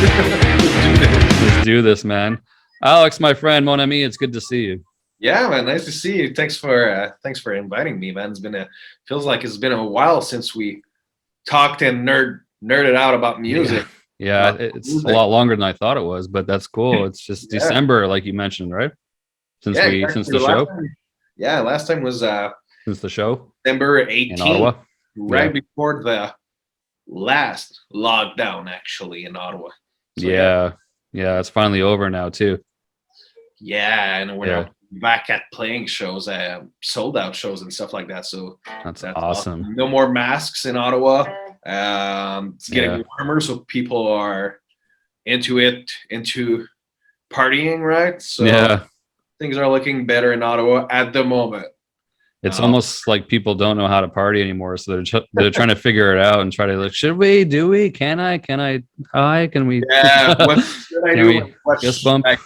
Let's do this, man. Alex, my friend, mon ami, it's good to see you. Yeah, man, nice to see you. Thanks for inviting me, man. Feels like it's been a while since we talked and nerded out about Yeah, music. yeah, About it's a music. lot longer than I thought it was, but that's cool. It's just Yeah, December, like you mentioned, right? Since yeah, we exactly. since the show, Last time was since the show December in 18th, Ottawa. Yeah, right before the last lockdown, actually in Ottawa. So yeah, yeah, yeah. It's finally over now too. yeah, and we're Yeah, now back at playing shows, sold out shows and stuff like that. So that's that's awesome. awesome. No more masks in Ottawa. It's Yeah, getting warmer, so people are into partying, right? So yeah. things are looking better in Ottawa at the moment. It's Um, almost like people don't know how to party anymore, so they're trying to figure it out and try to like, should we? Do we? Can I? Hi, can we? yeah, what should I Can do? we What fist should bump? I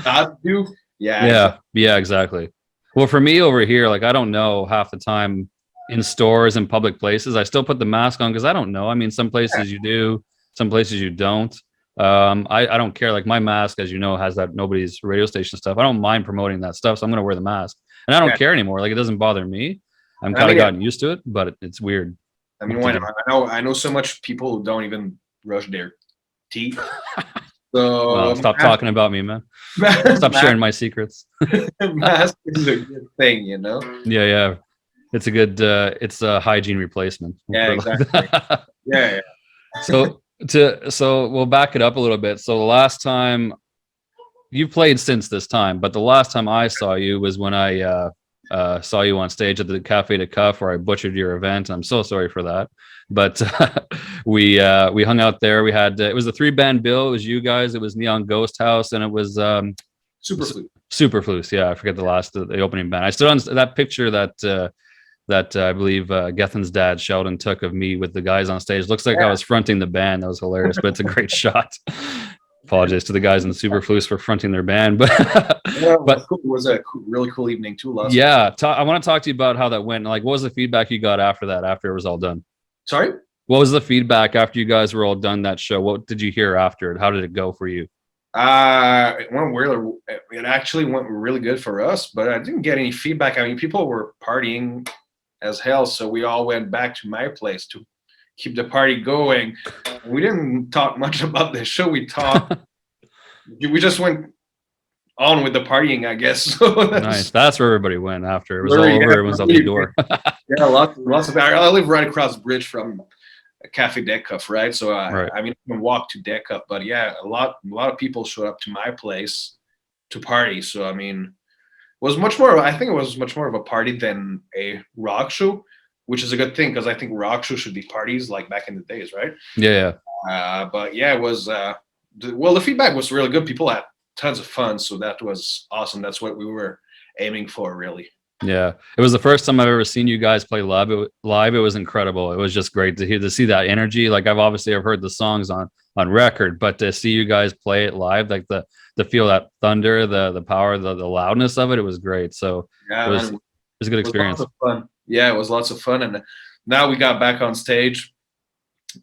not do? Yeah, exactly. Yeah, yeah, exactly. Well, for me over here, like I don't know half the time in stores and public places. I still put the mask on because I don't know. I mean, some places you do, some places you don't. I don't care. Like my mask, as you know, has that nobody's radio station stuff. I don't mind promoting that stuff, so I'm gonna wear the mask, and I don't Yeah, care anymore. Like it doesn't bother me. I'm I kind of mean, gotten used to it, but it's weird. What to why not? do? I know so much people who don't even brush their teeth. So Well, stop talking about me, man. Stop mask, sharing my secrets. mask is a good thing, you know? Yeah, yeah. It's a good. It's a hygiene replacement. We'll Yeah, put it like exactly. that. Yeah, yeah. So we'll back it up a little bit. So the last time you played since this time, but the last time I saw you was when I saw you on stage at the Cafe de Cuff, where I butchered your event. I'm so sorry for that, but we hung out there. We had it was a 3 band bill. It was you guys. It was Neon Ghost House, and it was Super food. Superfluous. Yeah, I forget the opening band. I stood on that picture that I believe Gethin's dad Sheldon took of me with the guys on stage. Looks like I Yeah, was fronting the band. That was hilarious, but it's a great shot. Apologize to the guys in Superfluous for fronting their band, but yeah, it was but cool. It was a really cool evening too. Lots of yeah, I want to talk to you about how that went. Like, what was the feedback you got after that? After it was all done, sorry. what was the feedback after you guys were all done that show? What did you hear after it? How did it go for you? It actually went really good for us, but I didn't get any feedback. I mean, people were partying as hell, so we all went back to my place to keep the party going. We didn't talk much about the show. We just went on with the partying, I guess. So Nice. That's where everybody went after it was all very, over. yeah, Everyone's out the door. yeah, lots of. I live right across the bridge from Cafe Decuff, right? So Right. I mean, I can walk to Decuff, but yeah, a lot of people showed up to my place to party. So I mean, was much more. I think it was much more of a party than a rock show, which is a good thing because I think rock show should be parties like back in the days, right? Yeah, But yeah, it was. The feedback was really good. People had tons of fun, so that was awesome. That's what we were aiming for, really. yeah. It was the first time I've ever seen you guys play live. Live, it was incredible. It was just great to see that energy. Like I've heard the songs on record, but to see you guys play it live, like the feel that thunder, the power, the loudness of it, it was great. So Yeah, it man, was a good it was lots experience. of fun. Yeah, it was lots of fun, and now we got back on stage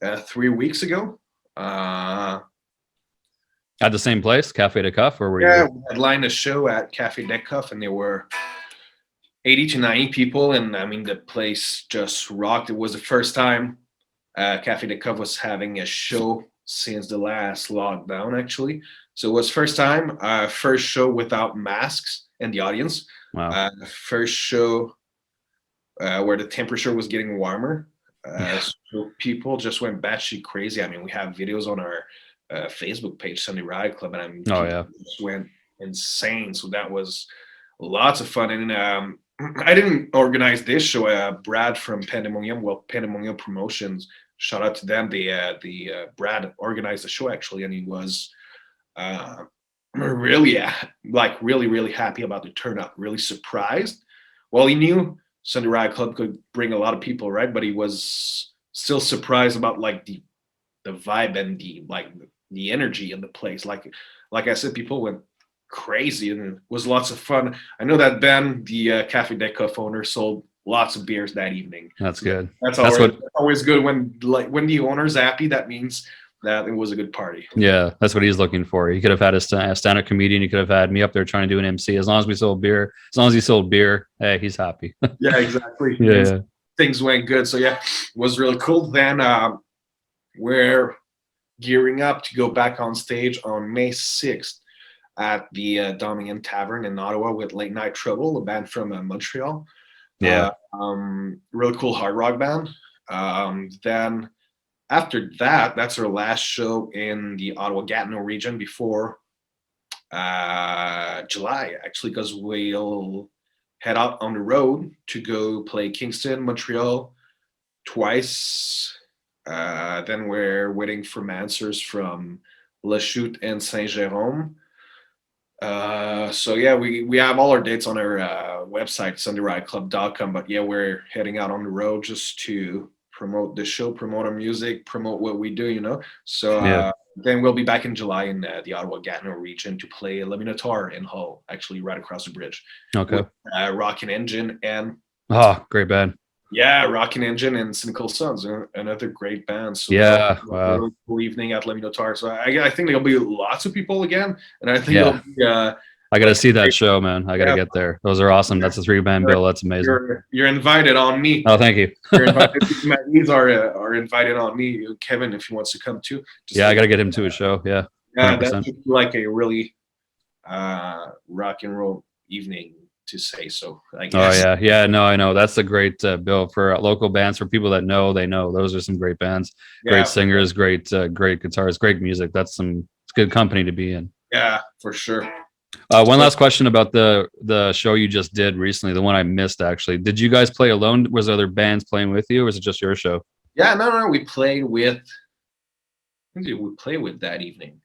3 weeks ago. Uh, At the same place, Cafe de Cuff, or were yeah, you? we headlined a show at Cafe Decuff, and there were 80 to 90 people, and I mean the place just rocked. It was the first time Cafe Decuff was having a show since the last lockdown, actually. So it was first time, first show without masks in the audience. Wow. First show where the temperature was getting warmer. Yeah. So people just went batshit crazy. I mean, we have videos on our Facebook page, Sunday Riot Club, and I mean, Oh people yeah. just went insane. So that was lots of fun. And I didn't organize this show. Brad from Pandemonium Promotions, shout out to them. Brad organized the show actually, and he was uh, really really happy about the turnout. Really surprised. Well, he knew Sunday Riot Club could bring a lot of people, right? But he was still surprised about like the vibe and the energy in the place. Like I said, people went crazy and it was lots of fun. I know that Ben, the Cafe Decuff owner, sold lots of beers that evening. That's So good. that's That's always what always good when the owner's happy. That means That it was a good party. Yeah, that's what he's looking for. He could have had a stand-up comedian. He could have had me up there trying to do an MC. As long as we sold beer, as long as he sold beer, hey, he's happy. Yeah, exactly. Yeah. Things went good. So yeah, it was really cool. Then we're gearing up to go back on stage on May 6th at the Dominion Tavern in Ottawa with Late Night Trouble, a band from Montreal. Yeah. Really cool hard rock band. Then after that, that's our last show in the Ottawa-Gatineau region before July, actually, because we'll head out on the road to go play Kingston, Montreal twice. Then we're waiting for answers from La Chute and Saint Jérôme. So yeah, we have all our dates on our website, sundayriottclub.com. But yeah, we're heading out on the road just to promote the show, promote our music, promote what we do, you know. So Yeah. then we'll be back in July in the Ottawa-Gatineau region to play Le Minotaur in Hull, actually right across the bridge. Okay. With, Rockin' Engine and Great band. yeah, Rockin' Engine and Cynical Sons, another great band. So Yeah. a Wow. really cool evening at Le Minotaur. So I think there'll be lots of people again, and I think Yeah. it'll be, I got to see that show, man. I got to get there. Those are awesome. That's a 3-band bill. That's amazing. you're invited on me. Oh, thank you. You're invited. These are invited on me. Kevin, if he wants to come too. Yeah, I got to get him to a show. Yeah. Yeah, 100%. that's like a really rock and roll evening to say so. I guess. Oh yeah. No, I know. That's a great bill for local bands. For people that know, they know. Those are some great bands. Yeah, Great singers. Great guitarists. Great music. It's good company to be in. Yeah, for sure. One last question about the show you just did recently, the one I missed actually. Did you guys play alone? Was there other bands playing with you, or was it just your show? Yeah, no, we played with. Who did we play with that evening?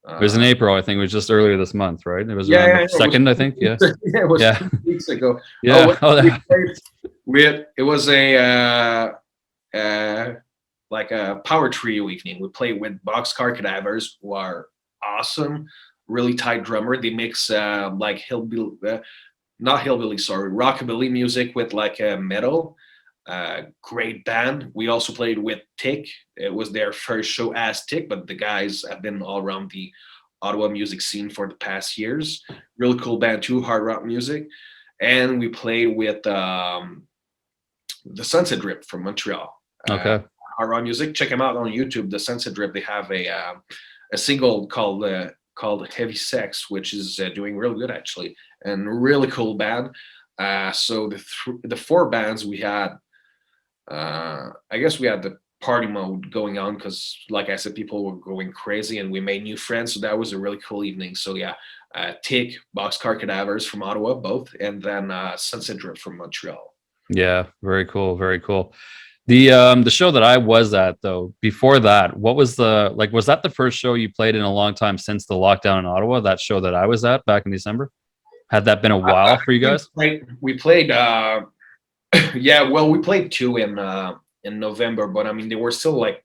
It was in April, I think. It was just earlier this month, right? It was Yeah, around the 2nd, I think. Yeah. Yeah, it was Yeah. 2 weeks ago. Yeah. It was a like a power trio evening. We played with Boxcar Cadavers, who are awesome, really tight drummer. They mix like hillbilly, not hillbilly, sorry, rockabilly music with like a metal. Great band. We also played with Tick. It was their first show as Tick, but the guys have been all around the Ottawa music scene for the past years. Really cool band too, hard rock music. And we played with the Sunset Drip from Montreal. Okay. Hard rock music. Check them out on YouTube. The Sunset Drip. They have a single called Heavy Sex, which is doing real good actually, and really cool band. So the 4 bands we had. I guess we had the party mode going on because, like I said, people were going crazy and we made new friends. So that was a really cool evening. So yeah, Tick, Boxcar Cadavers from Ottawa, both, and then Sunset Drip from Montreal. Yeah, very cool, very cool. The show that I was at though, before that, what was was that the first show you played in a long time since the lockdown in Ottawa? That show that I was at back in December? Had that been a while for you guys? We played yeah, well, we played 2 in November, but I mean they were still like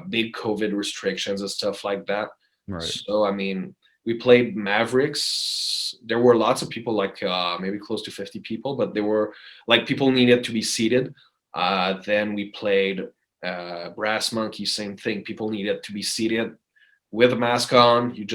big COVID restrictions and stuff like that. Right. So I mean, we played Mavericks. There were lots of people, like maybe close to 50 people, but there were like people needed to be seated. Then we played Brass Monkey, same thing. People needed to be seated with a mask on. You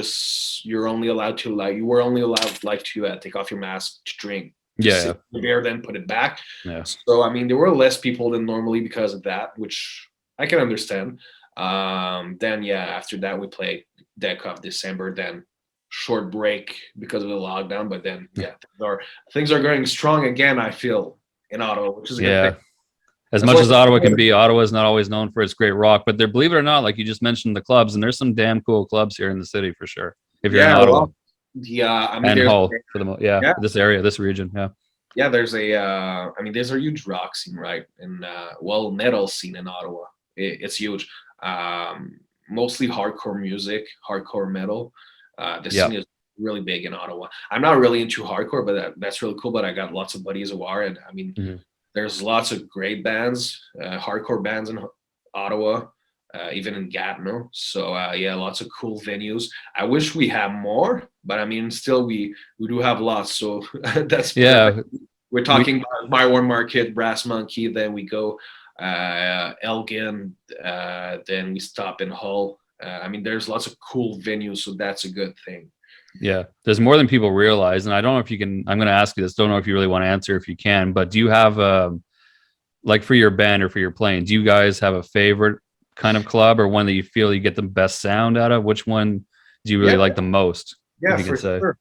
were only allowed to take off your mask to drink. Yeah. The beer, then put it back. Yeah. So I mean, there were less people than normally because of that, which I can understand. Then yeah, after that we played Deck of December. Then short break because of the lockdown, but then yeah, things are going strong again. I feel in Ottawa, which is a good thing. As much as Ottawa can be, Ottawa is not always known for its great rock, but believe it or not, like you just mentioned, the clubs, and there's some damn cool clubs here in the city for sure. If you're in Ottawa. Yeah, I mean, and Hull for the this area, this region, yeah. There's a there's a huge rock scene, right? And metal scene in Ottawa. It's huge. Mostly hardcore music, hardcore metal. The scene is really big in Ottawa. I'm not really into hardcore, but that's really cool. But I got lots of buddies who are, and I mean, there's lots of great bands, hardcore bands in Ottawa. Even in Gatineau. So yeah, lots of cool venues. I wish we had more, but I mean, still we do have lots. So that's perfect. We're talking about My War Market, Brass Monkey. Then we go Elgin. Then we stop in Hull. I mean, there's lots of cool venues, so that's a good thing. Yeah, there's more than people realize, and I don't know if you can. I'm going to ask you this. Don't know if you really want to answer. If you can, but do you have like for your band or for your playing? Do you guys have a favorite kind of club or one that you feel you get the best sound out of? Which one do you really like the most? Yeah, if you for can say. sure.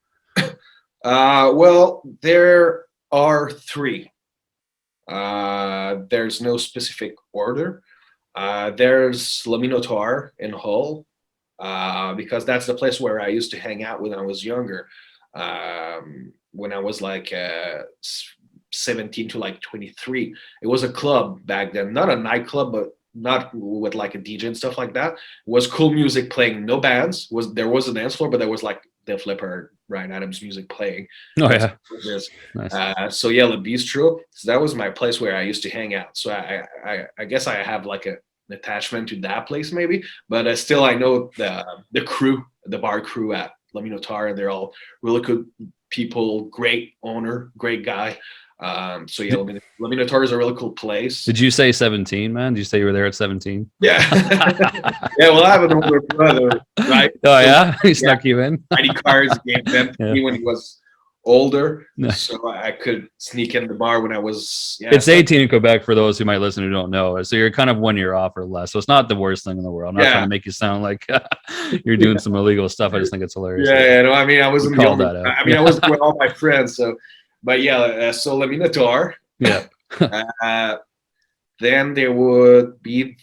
Well, there are three. There's no specific order. There's Le Minotaur in Hull, because that's the place where I used to hang out when I was younger. When I was like 17 to like 23. It was a club back then, not a nightclub, but not with like a DJ and stuff like that. It was cool music playing, no bands. There was a dance floor, but there was like Def Leppard, Ryan Adams music playing. Oh yeah, nice. So yeah, Le Bistro. So that was my place where I used to hang out. So I guess I have like an attachment to that place maybe, but still I know the crew, the bar crew at Le Minotaur, and they're all really good people, great owner, great guy. So yeah, Le Minotaur is a really cool place. Did you say 17, man? Did you say you were there at 17? Yeah. Yeah, well, I have an older brother, right? Oh yeah, he snuck you in. ID cards gave them to me when he was older, Nice. so I could sneak in the bar when I was. Yeah, It's 18 in Quebec for those who might listen who don't know. So you're kind of 1 year off or less. So it's not the worst thing in the world. I'm not trying to make you sound like you're doing some illegal stuff. I just think it's hilarious. Yeah, no, I mean, I wasn't the only. I mean, I was with all my friends. So, but yeah, so Le Minotaur. Yeah. Then there would be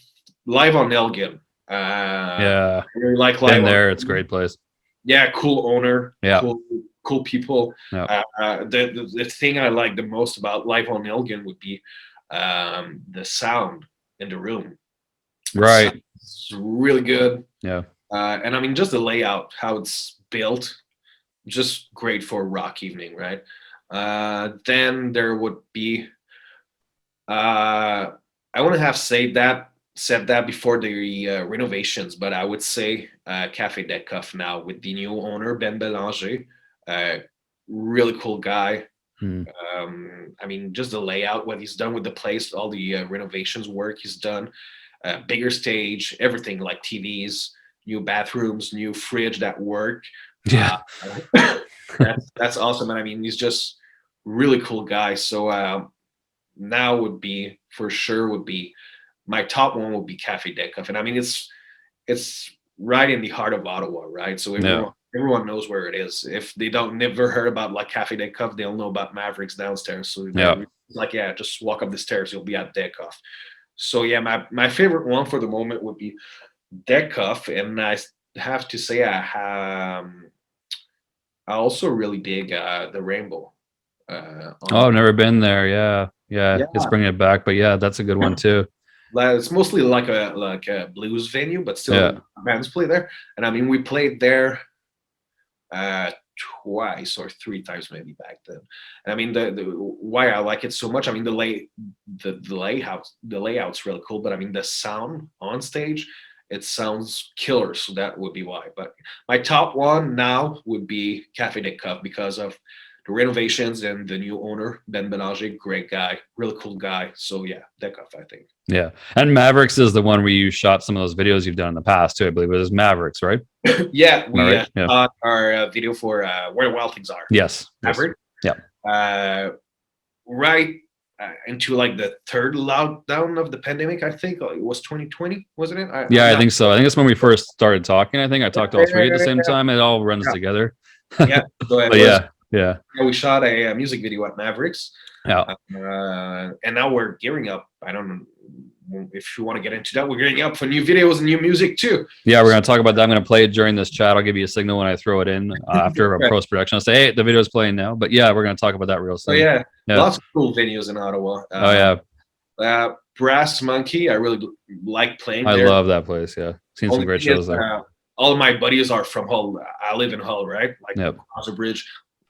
Live on Elgin. Yeah. Really like Live there. It's a great place. Yeah, cool owner. Yeah. Cool people. Yeah. The thing I like the most about Live on Elgin would be the sound in the room. Right. It's really good. Yeah. And I mean, just the layout, how it's built, just great for a rock evening, right? Then there would be, I wouldn't have said that before the renovations, but I would say Café Decoff now with the new owner, Ben Belanger. Really cool guy. I mean, just the layout, what he's done with the place, all the renovations work he's done, bigger stage, everything like TVs, new bathrooms, new fridge that work. Yeah. That's awesome. And I mean, he's just really cool guy. So now would be my top one would be Café Decoff. And I mean, it's right in the heart of Ottawa, right? So everyone knows where it is. If they never heard about like Café Decoff, they'll know about Mavericks downstairs. So like, yeah, just walk up the stairs, you'll be at Decoff. So yeah, my favorite one for the moment would be Decoff. And I have to say I also really dig the Rainbow. I've never been there. Yeah. It's bringing it back, but yeah, that's a good one too. It's mostly like a blues venue, but still bands play there. And I mean, we played there twice or three times maybe back then. And I mean, the why I like it so much, I mean, the layout's really cool, but I mean, the sound on stage, it sounds killer. So that would be why. But my top one now would be Café Decoff because of the renovations and the new owner, Ben Belanger, great guy, really cool guy. So yeah, Decoff, I think. Yeah. And Mavericks is the one where you shot some of those videos you've done in the past too. I believe it was Mavericks, right? Yeah, we shot our video for Where the Wild Things Are. Yes. Maverick. Yeah. Right into like the third lockdown of the pandemic, I think. It was 2020, wasn't it? I think so. I think it's when we first started talking. I think I talked to all three at the same time. It all runs together. Yeah. So Yeah. We shot a music video at Mavericks. Yeah. And now we're gearing up. I don't know if you want to get into that. We're gearing up for new videos and new music too. Yeah, we're going to talk about that. I'm going to play it during this chat. I'll give you a signal when I throw it in after a post-production. I'll say, hey, the video's playing now. But yeah, we're going to talk about that real soon. So yeah, lots of cool venues in Ottawa. Brass Monkey, I really like playing there. I love that place, yeah. Seen some great shows there. All of my buddies are from Hull. I live in Hull, right? Like across the bridge.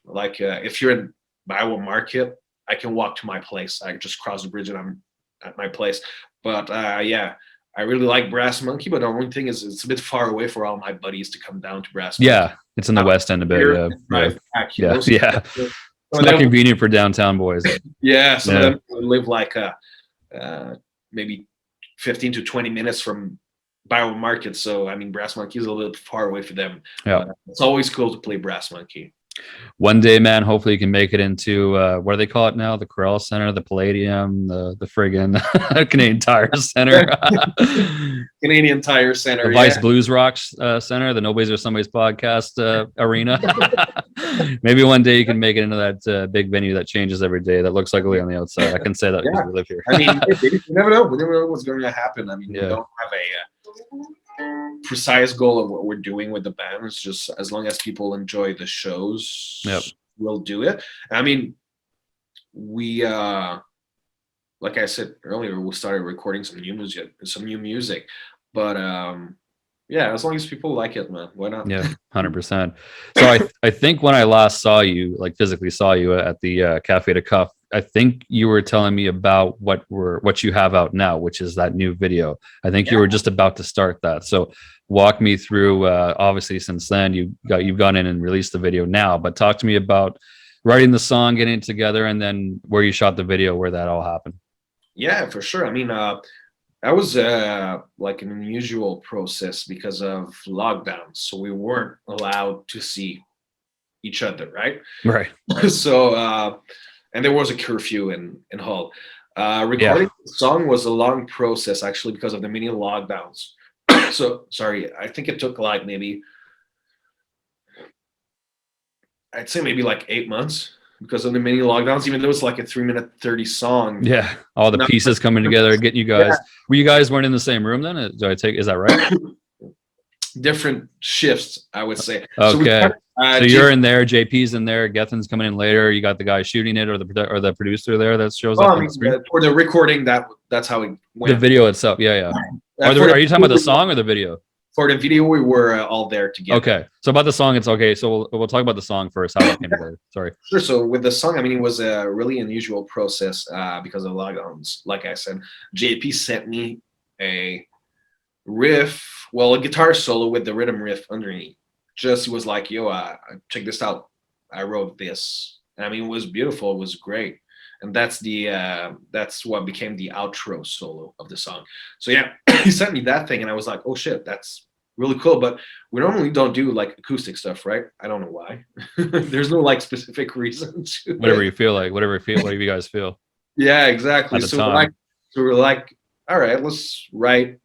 Like if you're in Iowa Market, I can walk to my place. I just cross the bridge and I'm at my place. But I really like Brass Monkey. But the only thing is, it's a bit far away for all my buddies to come down to Brass Monkey. Yeah, it's in the west end a bit. Yeah. It's not convenient for downtown boys. Yeah, some of them live like maybe 15 to 20 minutes from Bio Market. So I mean, Brass Monkey is a little bit far away for them. Yeah. It's always cool to play Brass Monkey. One day, man, hopefully you can make it into what do they call it now? The Corral Center, the Palladium, the friggin' Canadian Tire Center, Canadian Tire Center, the Vice Blues Rocks Center, the Nobody's or Somebody's podcast arena. Maybe one day you can make it into that big venue that changes every day, that looks ugly on the outside. I can say that because we live here. I mean, you never know. We never know what's going to happen. I mean, we don't have a precise goal of what we're doing with the band. It's just as long as people enjoy the shows, we'll do it. I mean, we like I said earlier, we started recording some new music, but yeah, as long as people like it, man, why not? Yeah, 100%. So I think when I last saw you, like physically saw you at the Cafe de Cuff, I think you were telling me about what you have out now, which is that new video. I think you were just about to start that. So walk me through. Obviously, since then you've gone in and released the video now, but talk to me about writing the song, getting it together, and then where you shot the video, where that all happened. Yeah, for sure. I mean, that was like an unusual process because of lockdown, so we weren't allowed to see each other, right? Right. So and there was a curfew in Hull. Recording the song was a long process actually because of the mini lockdowns. So sorry, I think it took like I'd say maybe like 8 months because of the mini lockdowns, even though it's like a 3-minute 30 song. Yeah, all the pieces coming together, getting you guys. Were you guys weren't in the same room then? Is that right? Different shifts, I would say. Okay. So you're in there, JP's in there, Gethin's coming in later. You got the guy shooting it, or the producer there that shows up on the screen. For the recording, that's how it went. The video itself, yeah. Are you talking about the song or the video? For the video, we were all there together. Okay, so about the song, it's okay. So we'll talk about the song first. How that came together. Sorry. Sure. So with the song, I mean, it was a really unusual process because of lockdowns. Like I said, JP sent me a riff, a guitar solo with the rhythm riff underneath. He was like, yo, check this out. I wrote this. And I mean, it was beautiful. It was great. And that's what became the outro solo of the song. So yeah, he sent me that thing and I was like, oh shit, that's really cool. But we normally don't do like acoustic stuff, right? I don't know why. There's no like specific reason to whatever you feel like, whatever you guys feel. Yeah, exactly. So we're like, all right, let's write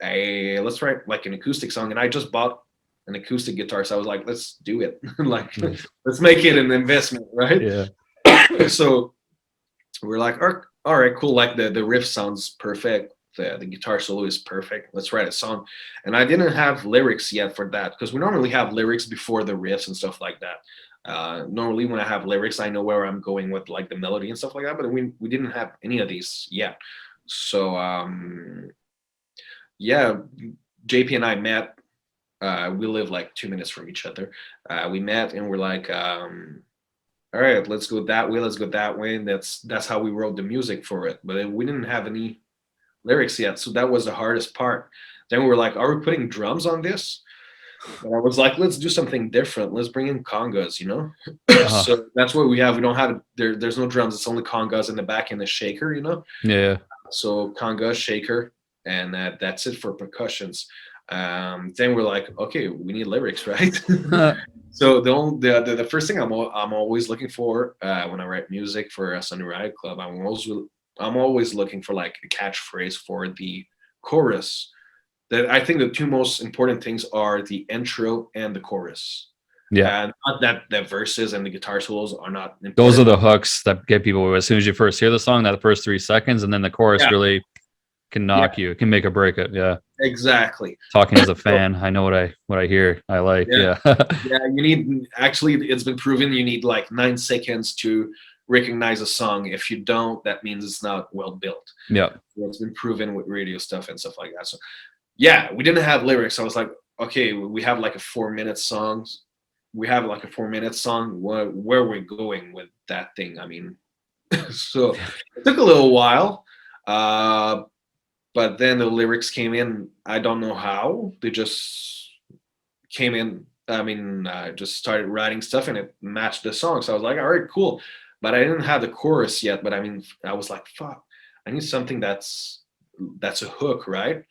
like an acoustic song. And I just bought an acoustic guitar, so I was like, let's do it. Like, let's make it an investment, right? Yeah. So we're like, all right, cool. Like the riff sounds perfect. The guitar solo is perfect. Let's write a song. And I didn't have lyrics yet for that because we normally have lyrics before the riffs and stuff like that. Normally when I have lyrics, I know where I'm going with like the melody and stuff like that. But we didn't have any of these yet. So yeah, JP and I met. We live like 2 minutes from each other. We met and we're like, all right, let's go that way. And that's how we wrote the music for it. But we didn't have any lyrics yet. So that was the hardest part. Then we were like, are we putting drums on this? And I was like, let's do something different. Let's bring in congas, you know? So that's what we have. We don't have, there's no drums. It's only congas in the back and a shaker, you know? Yeah. So conga, shaker, and that's it for percussions. Then we're like, okay, we need lyrics, right? So the first thing I'm always looking for when I write music for a Sunday Riot Club, I'm always looking for like a catchphrase for the chorus. That I think the two most important things are the intro and the chorus. Yeah, and not that the verses and the guitar solos are not important. Those are the hooks that get people as soon as you first hear the song. That first 3 seconds, and then the chorus really can knock you. It can make or break it. Yeah, exactly. Talking as a fan, I know what I hear. I like. Yeah. You need, actually, it's been proven you need like 9 seconds to recognize a song. If you don't, that means it's not well built. Yeah, it's been proven with radio stuff and stuff like that. So yeah, we didn't have lyrics. I was like, okay, we have like a 4-minute song. Where are we going with that thing? I mean, so it took a little while, but then the lyrics came in. I don't know how. They just came in. I mean, I just started writing stuff and it matched the song. So I was like, all right, cool. But I didn't have the chorus yet. But I mean, I was like, fuck, I need something that's that's a hook, right?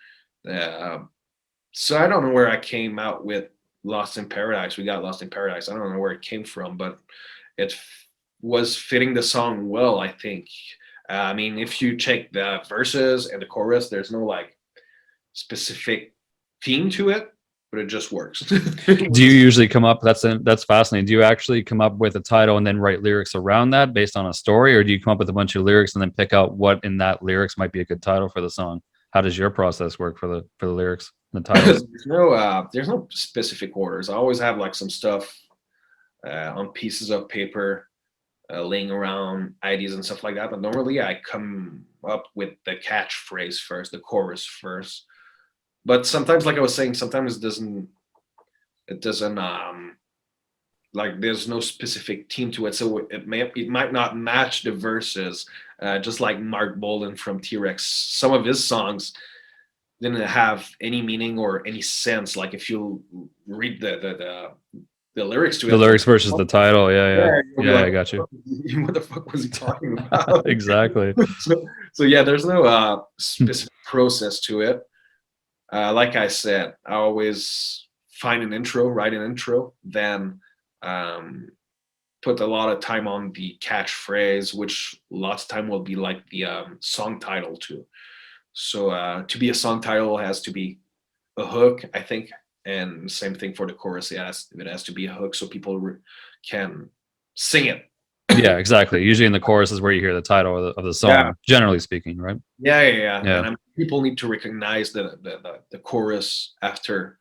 Uh, so I don't know where I came out with Lost in Paradise. We got Lost in Paradise. I don't know where it came from, but it was fitting the song well, I think. I mean, if you check the verses and the chorus, there's no like specific theme to it, but it just works. Do you usually come up? That's fascinating. Do you actually come up with a title and then write lyrics around that based on a story, or do you come up with a bunch of lyrics and then pick out what in that lyrics might be a good title for the song? How does your process work for the lyrics, the titles? There's no specific orders. I always have like some stuff on pieces of paper, laying around ideas and stuff like that. But normally I come up with the catchphrase first, the chorus first. But sometimes, like I was saying, sometimes it doesn't like there's no specific theme to it, so it might not match the verses. Just like Mark Bolan from T-Rex, some of his songs didn't have any meaning or any sense. Like if you read the lyrics to it, The lyrics versus the title. Yeah. like, I got you. what the fuck was he talking about? Exactly. So yeah, there's no specific process to it. Like I said, I always find an intro, write an intro, then put a lot of time on the catchphrase, which lots of time will be like the song title too. So to be a song title has to be a hook, I think, and same thing for the chorus. It has to be a hook so people can sing it. Yeah, exactly. Usually in the chorus is where you hear the title of the song, generally speaking, right? Yeah. And people need to recognize the chorus after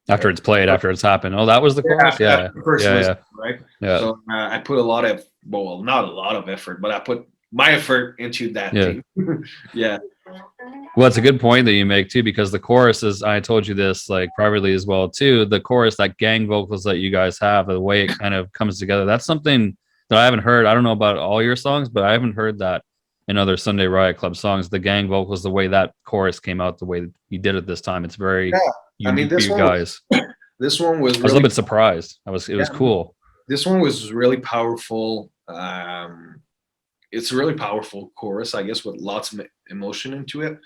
it's played, after it's happened. Oh, that was the chorus. Yeah. Listen, right. Yeah. So I put a lot of, well, not a lot of effort, but I put my effort into that thing. Yeah. Well, it's a good point that you make too, because the chorus is, I told you this like privately as well too, the chorus, that gang vocals that you guys have, the way it kind of comes together, that's something that I haven't heard. I don't know about all your songs, but I haven't heard that in other Sunday Riot Club songs. The gang vocals, the way that chorus came out, the way that you did it this time, it's very unique for you guys. This one was. I was a little bit surprised. It was cool. This one was really powerful. It's a really powerful chorus, I guess, with lots of emotion into it.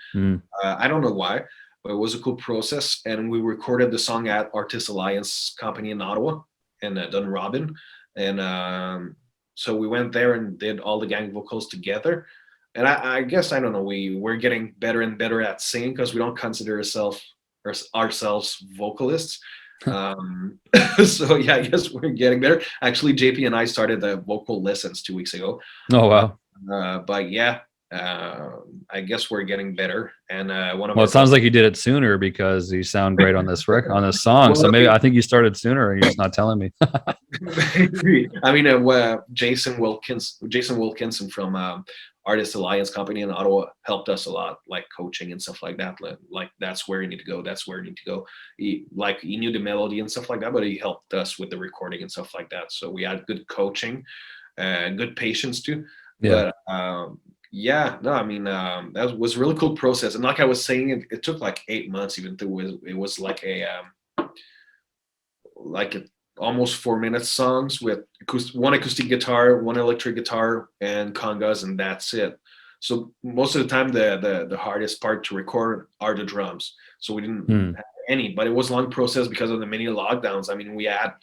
I don't know why, but it was a cool process. And we recorded the song at Artist Alliance Company in Ottawa and Dunrobin. And so we went there and did all the gang vocals together. And I guess, I don't know, we're getting better and better at singing because we don't consider ourselves vocalists. So yeah, I guess we're getting better. Actually, JP and I started the vocal lessons 2 weeks ago. Oh wow. But yeah, I guess we're getting better. And it sounds like you did it sooner because you sound great on this song. So maybe I think you started sooner and you're just not telling me. I mean, Jason Wilkinson from Artist Alliance Company in Ottawa helped us a lot, like coaching and stuff like that. Like that's where you need to go. That's where you need to go. He knew the melody and stuff like that, but he helped us with the recording and stuff like that. So we had good coaching, good patience too. Yeah. But I mean, that was a really cool process. And like I was saying, it took like 8 months, even though it was like a almost 4 minute songs with one acoustic guitar, one electric guitar, and congas, and that's it. So most of the time, the hardest part to record are the drums. So we didn't have any, but it was a long process because of the many lockdowns. I mean, we had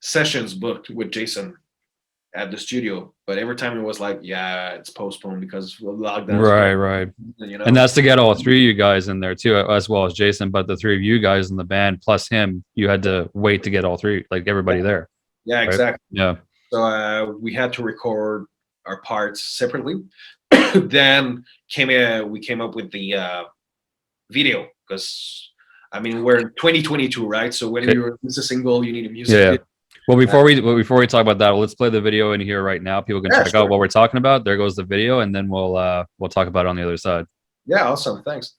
sessions booked with Jason at the studio, but every time it was like, yeah, it's postponed because of lockdowns. Right. You know? And that's to get all three of you guys in there too, as well as Jason. But the three of you guys in the band plus him, you had to wait to get all three, like everybody there. Yeah, right? Exactly. Yeah. So we had to record our parts separately. Then we came up with the video, because I mean, we're in 2022, right? So when you release a single, you need a music video. Well, before we talk about that, let's play the video in here right now. People can check out what we're talking about. There goes the video, and then we'll talk about it on the other side. Yeah, awesome. Thanks.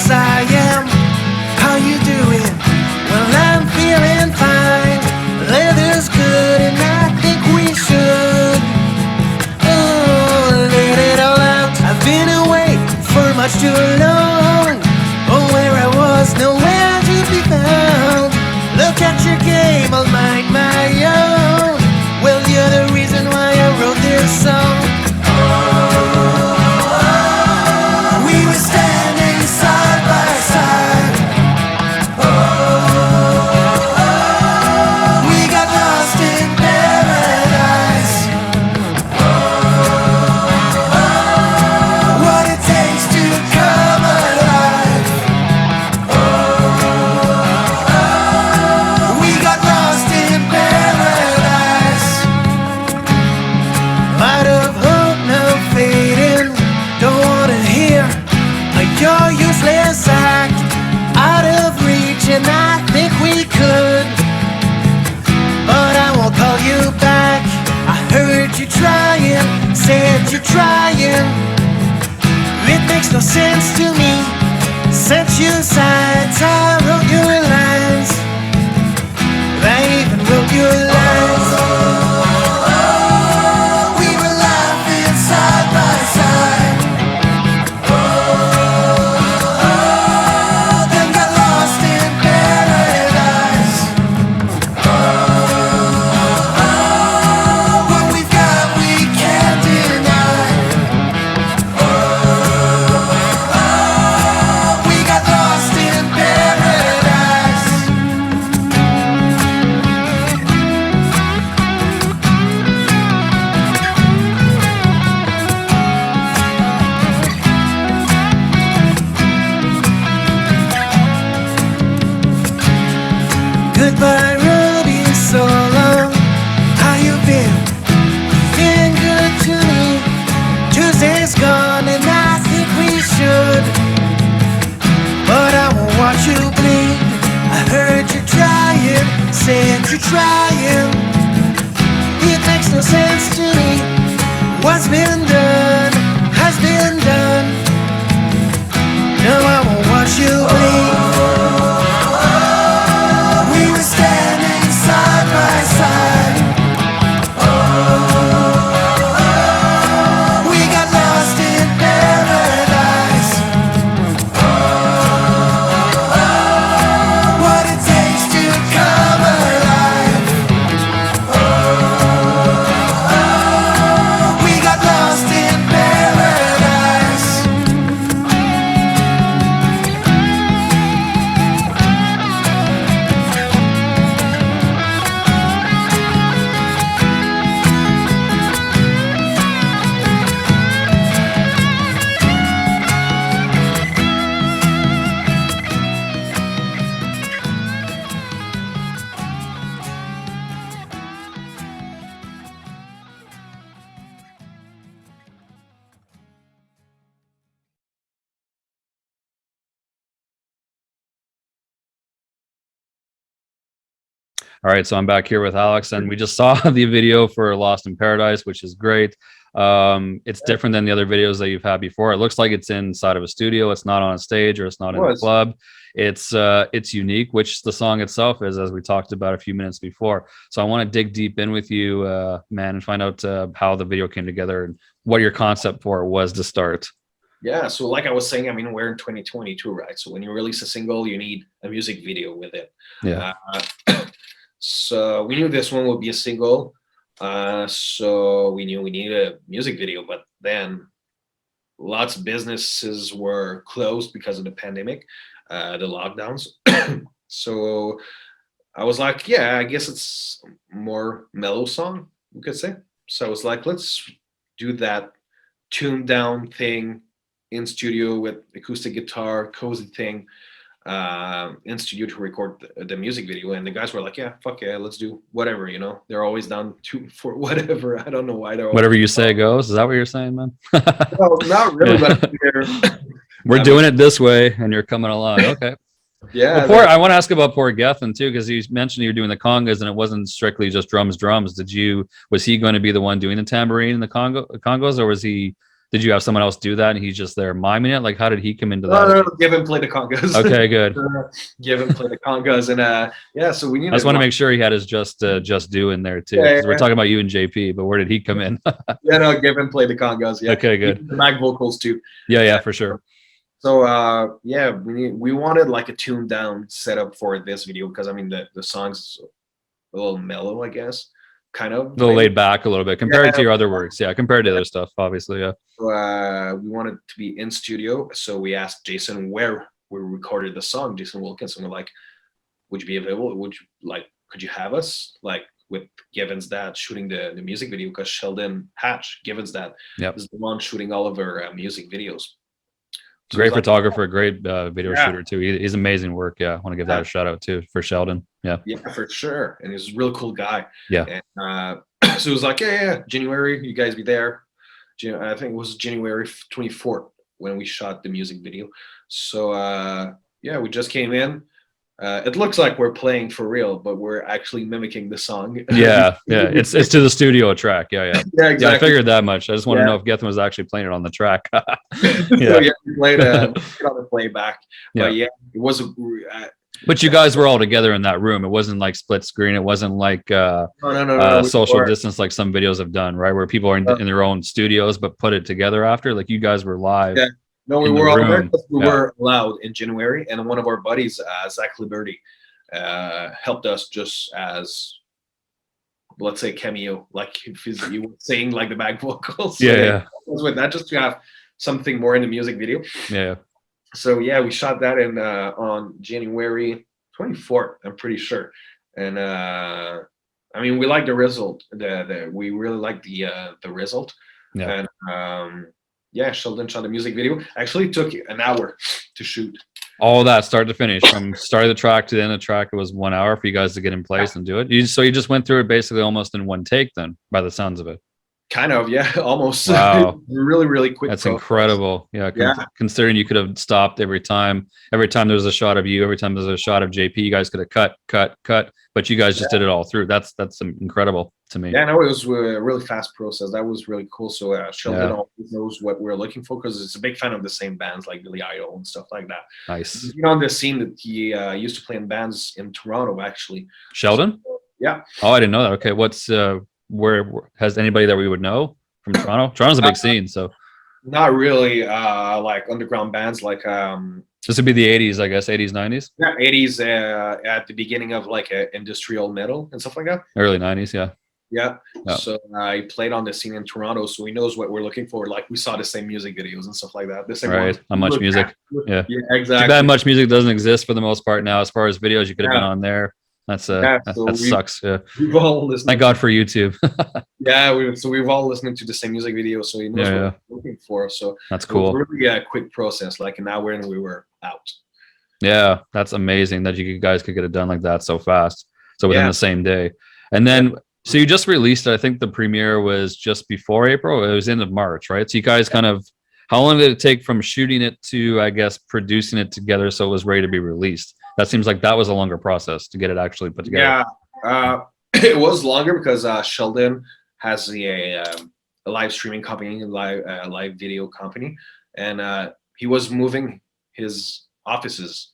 I am. How you doing? Well, I'm feeling fine. you're trying. It makes no sense to me. Set you aside, I wrote your lines. I even wrote your lines. We were laughing side by side. Then got lost in paradise. What we've got we can't deny. We got lost in paradise. Goodbye, Ruby, so long. How you been? Been good to me. Tuesday's gone and I think we should. But I won't watch you bleed. I heard you're trying, said you're trying. It makes no sense to me. What's been done has been done. No, I won't watch you bleed. We were standing side by side. We got lost in paradise. What it takes to come alive. We got lost in paradise. All right, so I'm back here with Alex, and we just saw the video for Lost in Paradise, which is great. It's different than the other videos that you've had before. It looks like it's inside of a studio. It's not on a stage, or it's not in a club. It's unique, which the song itself is, as we talked about a few minutes before. So I want to dig deep in with you, man, and find out how the video came together and what your concept for it was to start. Yeah, so like I was saying, I mean, we're in 2022, right? So when you release a single, you need a music video with it. Yeah. So we knew this one would be a single. So we knew we needed a music video, but then lots of businesses were closed because of the pandemic, the lockdowns. So I was like, yeah, I guess it's more mellow song, we could say. So I was like, let's do that tuned down thing in studio with acoustic guitar, cozy thing, in studio to record the music video. And the guys were like, yeah, fuck yeah, let's do whatever, you know. They're always down for whatever. I don't know why they're Whatever you say goes. Is that what you're saying, man? Well, not really, Yeah. but We're doing it this way, and you're coming along. Okay. yeah. Well, I want to ask about poor Gethin too, because you mentioned you're doing the congas, and it wasn't strictly just drums. Was he going to be the one doing the tambourine and the congos, or did you have someone else do that and he's just there miming it? Like, how did he come into that? No, give him play the congas. Okay, good. Give him play the congas, and yeah. So we need. I just want to make sure he had his just do in there too. Yeah. We're talking about you and JP, but where did he come in? Yeah, no, give him play the congas. Yeah. Okay, good. The back vocals too. Yeah, for sure. So yeah, we wanted like a tuned down setup for this video because I mean the song's a little mellow, I guess, kind of. A little laid back a little bit compared to your other works. Yeah, compared to other stuff, obviously. Yeah. So, we wanted to be in studio, so we asked Jason where we recorded the song, Jason Wilkins, and we're like, would you be available? Could you have us like with Given's dad shooting the music video? Because Sheldon Hatch, Given's dad, is the one shooting all of our music videos. So great photographer, great video shooter too. He's amazing work. Yeah, I want to give that a shout out too for Sheldon. Yeah, for sure. And he's a real cool guy. Yeah. And so it was like, yeah, January, you guys be there. I think it was January 24th when we shot the music video. So yeah, we just came in. It looks like we're playing for real, but we're actually mimicking the song. Yeah, it's to the studio track. Yeah, yeah. Yeah, Yeah, I exactly. figured that much. I just want to Yeah. know if Gethin was actually playing it on the track. So Yeah. yeah, we played on the playback. Yeah. But yeah, it was. But you guys were all together in that room. It wasn't like split screen. It wasn't like No. social distance like some videos have done, right? Where people are in their own studios but put it together after. Like you guys were live. Yeah. No, we in the were all there room. because we Yeah. were allowed in January, and one of our buddies, Zach Liberty, helped us just as, let's say, cameo, like if you were saying like the back vocals. So, Yeah. with that, just to have something more in the music video. Yeah. So yeah, we shot that in on January 24th, I'm pretty sure. And I mean, we like the result. We really like the result. Yeah. And yeah, Sheldon shot the music video. Actually, took an hour to shoot. All that start to finish, from start of the track to the end of the track, it was 1 hour for you guys to get in place and do it. So you just went through it basically almost in one take, then, by the sounds of it. Kind of, yeah, almost. Wow. Really quick. That's process. incredible. Yeah, considering you could have stopped every time. Every time there was a shot of you, every time there was a shot of JP, you guys could have cut, but you guys just did it all through. That's incredible to me. Yeah, no, it was a really fast process. That was really cool. So Sheldon always knows what we're looking for because it's a big fan of the same bands like Billy Idol and stuff like that. Nice. You know, on the scene that he used to play in bands in Toronto, actually. Sheldon? So, yeah. Oh, I didn't know that. Okay, what's where has anybody that we would know from Toronto? Toronto's a big scene, so not really like underground bands like this would be the 80s, I guess, 80s, 90s. Yeah, 80s at the beginning of like industrial metal and stuff like that. Early 90s, yeah. Yeah. Oh. So he played on the scene in Toronto, so he knows what we're looking for. Like we saw the same music videos and stuff like that. The same right. Not much music. Yeah. Yeah, exactly. Too bad much music doesn't exist for the most part now. As far as videos, you could have been on there. That's that sucks. Yeah. We've all listened. Thank God for YouTube. Yeah, we've all listened to the same music video, so he knows what we're looking for. So that's cool. It was really a quick process, like an hour and we were out. Yeah, that's amazing that you guys could get it done like that so fast. So within the same day. And then so you just released it. I think the premiere was just before April. It was end of March, right? So you guys kind of, how long did it take from shooting it to, I guess, producing it together so it was ready to be released? That seems like that was a longer process to get it actually put together. Yeah, it was longer because Sheldon has a live streaming company, live video company, and he was moving his offices,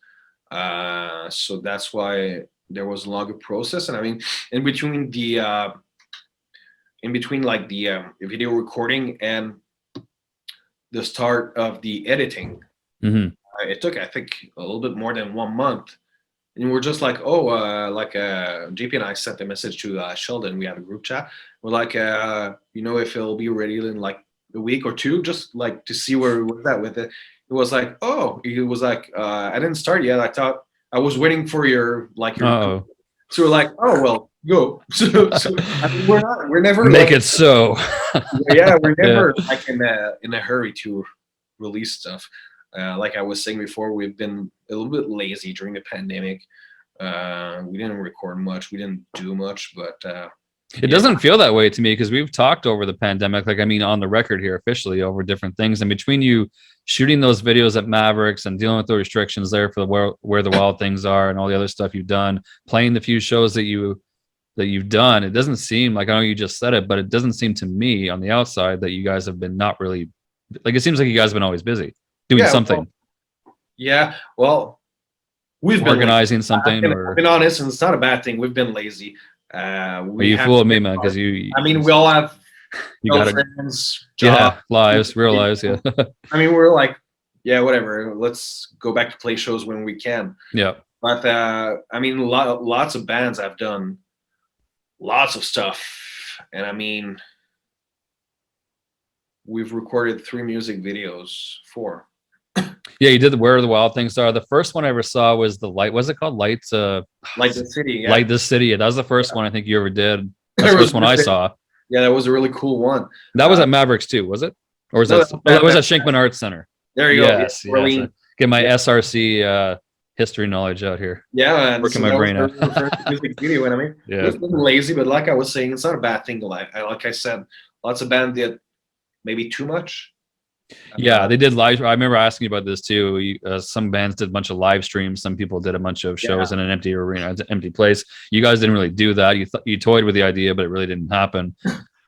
so that's why there was a longer process. And I mean, in between like the video recording and the start of the editing, it took, I think, a little bit more than 1 month. And we're just like, JP and I sent a message to Sheldon. We have a group chat. We're like, if it'll be ready in like a week or two, just like to see where we're at with it. It was like, I didn't start yet. I thought I was waiting for your. So we're like, oh well, go. So I mean, we're never make it so. Yeah, we're never like in a hurry to release stuff. Like I was saying before, we've been a little bit lazy during the pandemic. We didn't record much. We didn't do much, but it doesn't feel that way to me because we've talked over the pandemic, like, I mean, on the record here officially over different things. And between you shooting those videos at Mavericks and dealing with the restrictions there for where the wild things are and all the other stuff you've done, playing the few shows that you've done, it doesn't seem like, I know you just said it, but it doesn't seem to me on the outside that you guys have been not really, like, it seems like you guys have been always busy doing something. Well, we've been organizing something. I've been honest, and it's not a bad thing. We've been lazy. You fooled me, man, because you. I mean, we all have friends, jobs, lives, real lives. Yeah. I mean, we're like, yeah, whatever. Let's go back to play shows when we can. Yeah. But I mean, lots of bands have done lots of stuff, and I mean, we've recorded 3 music videos, 4. Yeah, you did Where the Wild Things Are. The first one I ever saw was the Light. Was it called Lights? Light the City. Yeah. Light the City. Yeah, that was the first one I think you ever did. That's the first one I saw. Yeah, that was a really cool one. That was at Mavericks too, was it? Or was that was at Shankman Arts Center? There you go. Yes. Get my SRC history knowledge out here. Yeah, working my brain out. Music video, and I mean, it's been lazy, but like I was saying, it's not a bad thing. Like I said, lots of bands did maybe too much. I mean, Yeah, they did live. I remember asking you about this too. Some bands did a bunch of live streams. Some people did a bunch of shows in an empty arena, an empty place. You guys didn't really do that. You toyed with the idea, but it really didn't happen.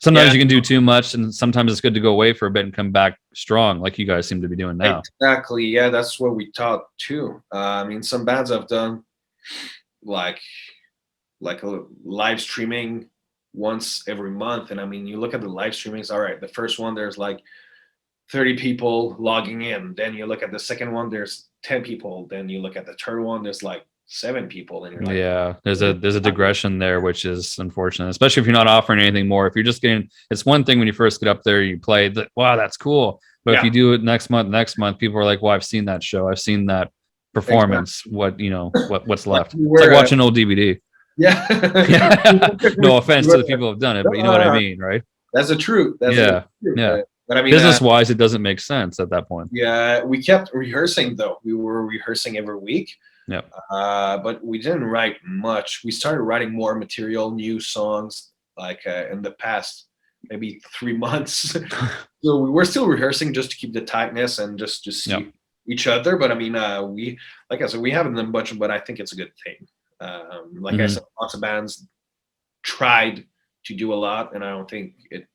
Sometimes you can do too much, and sometimes it's good to go away for a bit and come back strong, like you guys seem to be doing now. Exactly. Yeah, that's what we thought too. I mean, some bands have done like a live streaming once every month, and I mean, you look at the live streamings. All right, the first one there's like 30 people logging in. Then you look at the second one, there's 10 people. Then you look at the third one, there's like 7 people, and you're like, yeah, there's a digression there, which is unfortunate, especially if you're not offering anything more. If you're just getting, it's one thing when you first get up there, you play that, wow, that's cool. But if you do it next month, people are like, well, I've seen that show, I've seen that performance. Exactly. What's left? It's like watching an old DVD. Yeah. No offense to the people who've done it, but you know what I mean, right? That's the truth. That's yeah. But I mean, business wise, it doesn't make sense at that point. Yeah, we kept rehearsing though. We were rehearsing every week. Yeah. But we didn't write much. We started writing more material, new songs, like in the past maybe 3 months. So we were still rehearsing just to keep the tightness and just to see each other. But I mean, we, like I said, we haven't done much, but I think it's a good thing. Like I said, lots of bands tried to do a lot, and I don't think it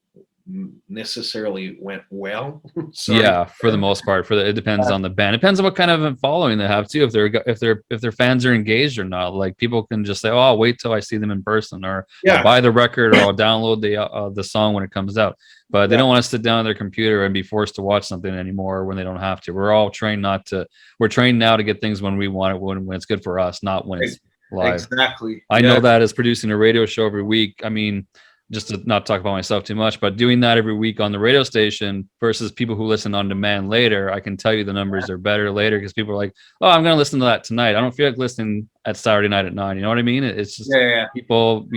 necessarily went well. Yeah, for the most part. It depends on the band. It depends on what kind of following they have too. If their fans are engaged or not. Like people can just say, "Oh, I'll wait till I see them in person," or I'll buy the record, or I'll download the song when it comes out. But they don't want to sit down on their computer and be forced to watch something anymore when they don't have to. We're all trained not to. We're trained now to get things when we want it, when it's good for us, not when it's live. Exactly. I know that as producing a radio show every week. I mean, just to not talk about myself too much, but doing that every week on the radio station versus people who listen on demand later, I can tell you the numbers are better later because people are like, oh, I'm going to listen to that tonight. I don't feel like listening at Saturday night at 9. You know what I mean? It's just people,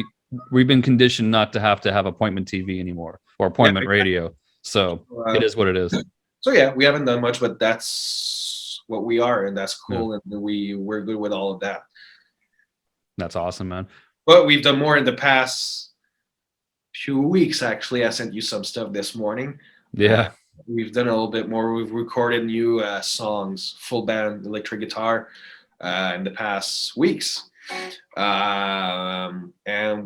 we've been conditioned not to have appointment TV anymore or appointment radio. So it is what it is. So yeah, we haven't done much, but that's what we are, and that's cool. And we're good with all of that. That's awesome, man. But we've done more in the past few weeks. Actually, I sent you some stuff this morning. Yeah, we've done a little bit more. We've recorded new songs, full band electric guitar, in the past weeks, and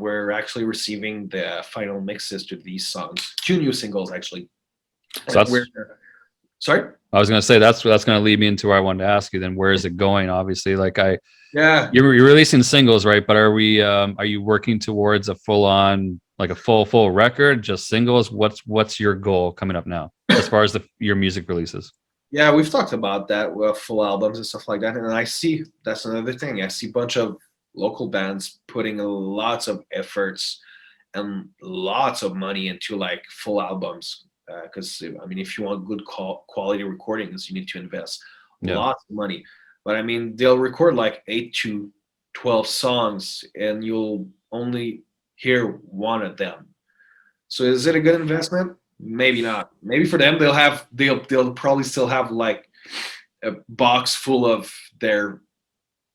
we're actually receiving the final mixes to these songs. 2 new singles actually. So sorry, I was going to say that's going to lead me into where I wanted to ask you. Then where is it going? Obviously, you're releasing singles, right? But are you working towards a full-on, like a full record, just singles? What's your goal coming up now as far as your music releases? Yeah, we've talked about that with full albums and stuff like that. And I see that's another thing. I see a bunch of local bands putting lots of efforts and lots of money into like full albums. Because I mean, if you want good quality recordings, you need to invest lots of money. But I mean, they'll record like 8 to 12 songs, and you'll only hear one of them. So is it a good investment? Maybe not. Maybe for them, they'll probably still have like a box full of their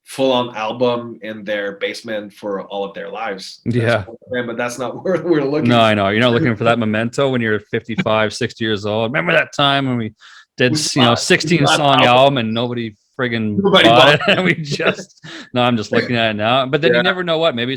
full-on album in their basement for all of their lives. But that's not where we're looking. No, I know. You're not looking for that memento when you're 55, 60 years old. Remember that time when we did 16 song album and nobody friggin' bought it? And we just I'm just looking at it now. But then you never know what. Maybe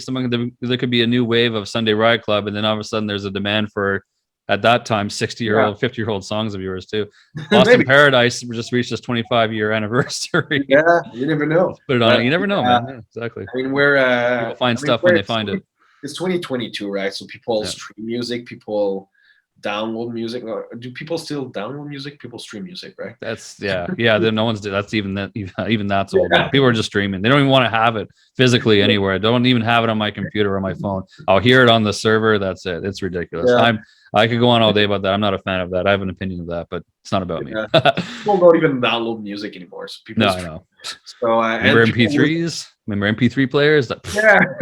there could be a new wave of Sunday Riot Club, and then all of a sudden there's a demand for, at that time, 60-year-old, 50-year-old songs of yours too. Lost in Paradise just reached its 25-year anniversary. Yeah, you never know. Let's put it on it. You never know, man. Yeah, exactly. I mean, we're people find stuff when they find it. It's 2022, right? So people stream music, people download music. Do people still download music? People stream music, right? That's no one's. That's even that's old. Now. People are just streaming. They don't even want to have it physically anywhere. I don't even have it on my computer or my phone. I'll hear it on the server. That's it. It's ridiculous. I could go on all day about that. I'm not a fan of that. I have an opinion of that, but it's not about me. People don't even download music anymore. So people I know. So remember MP3s? Remember MP3 players?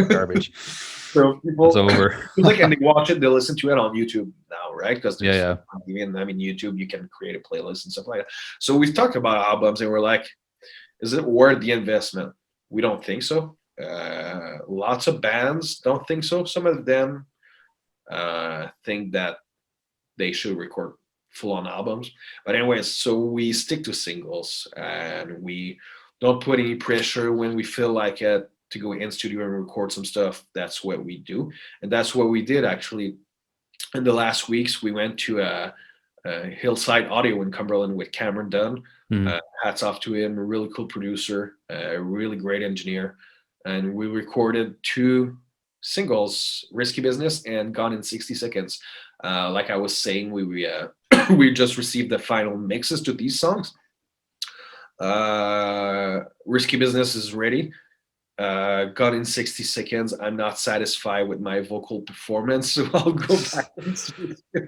Garbage. So people, it's over. and they watch it, they listen to it on YouTube now, right? Because even YouTube, you can create a playlist and stuff like that. So we've talked about albums, and we're like, is it worth the investment? We don't think so. Lots of bands don't think so. Some of them think that they should record full-on albums. But anyways, so we stick to singles, and we don't put any pressure when we feel like it to go in studio and record some stuff. That's what we do, and that's what we did actually. In the last weeks, we went to Hillside Audio in Cumberland with Cameron Dunn. Hats off to him, a really cool producer, a really great engineer. And we recorded 2 singles, Risky Business and Gone in 60 Seconds. Like I was saying, we we just received the final mixes to these songs. Risky Business is ready. Gone in 60 Seconds, I'm not satisfied with my vocal performance, so I'll go back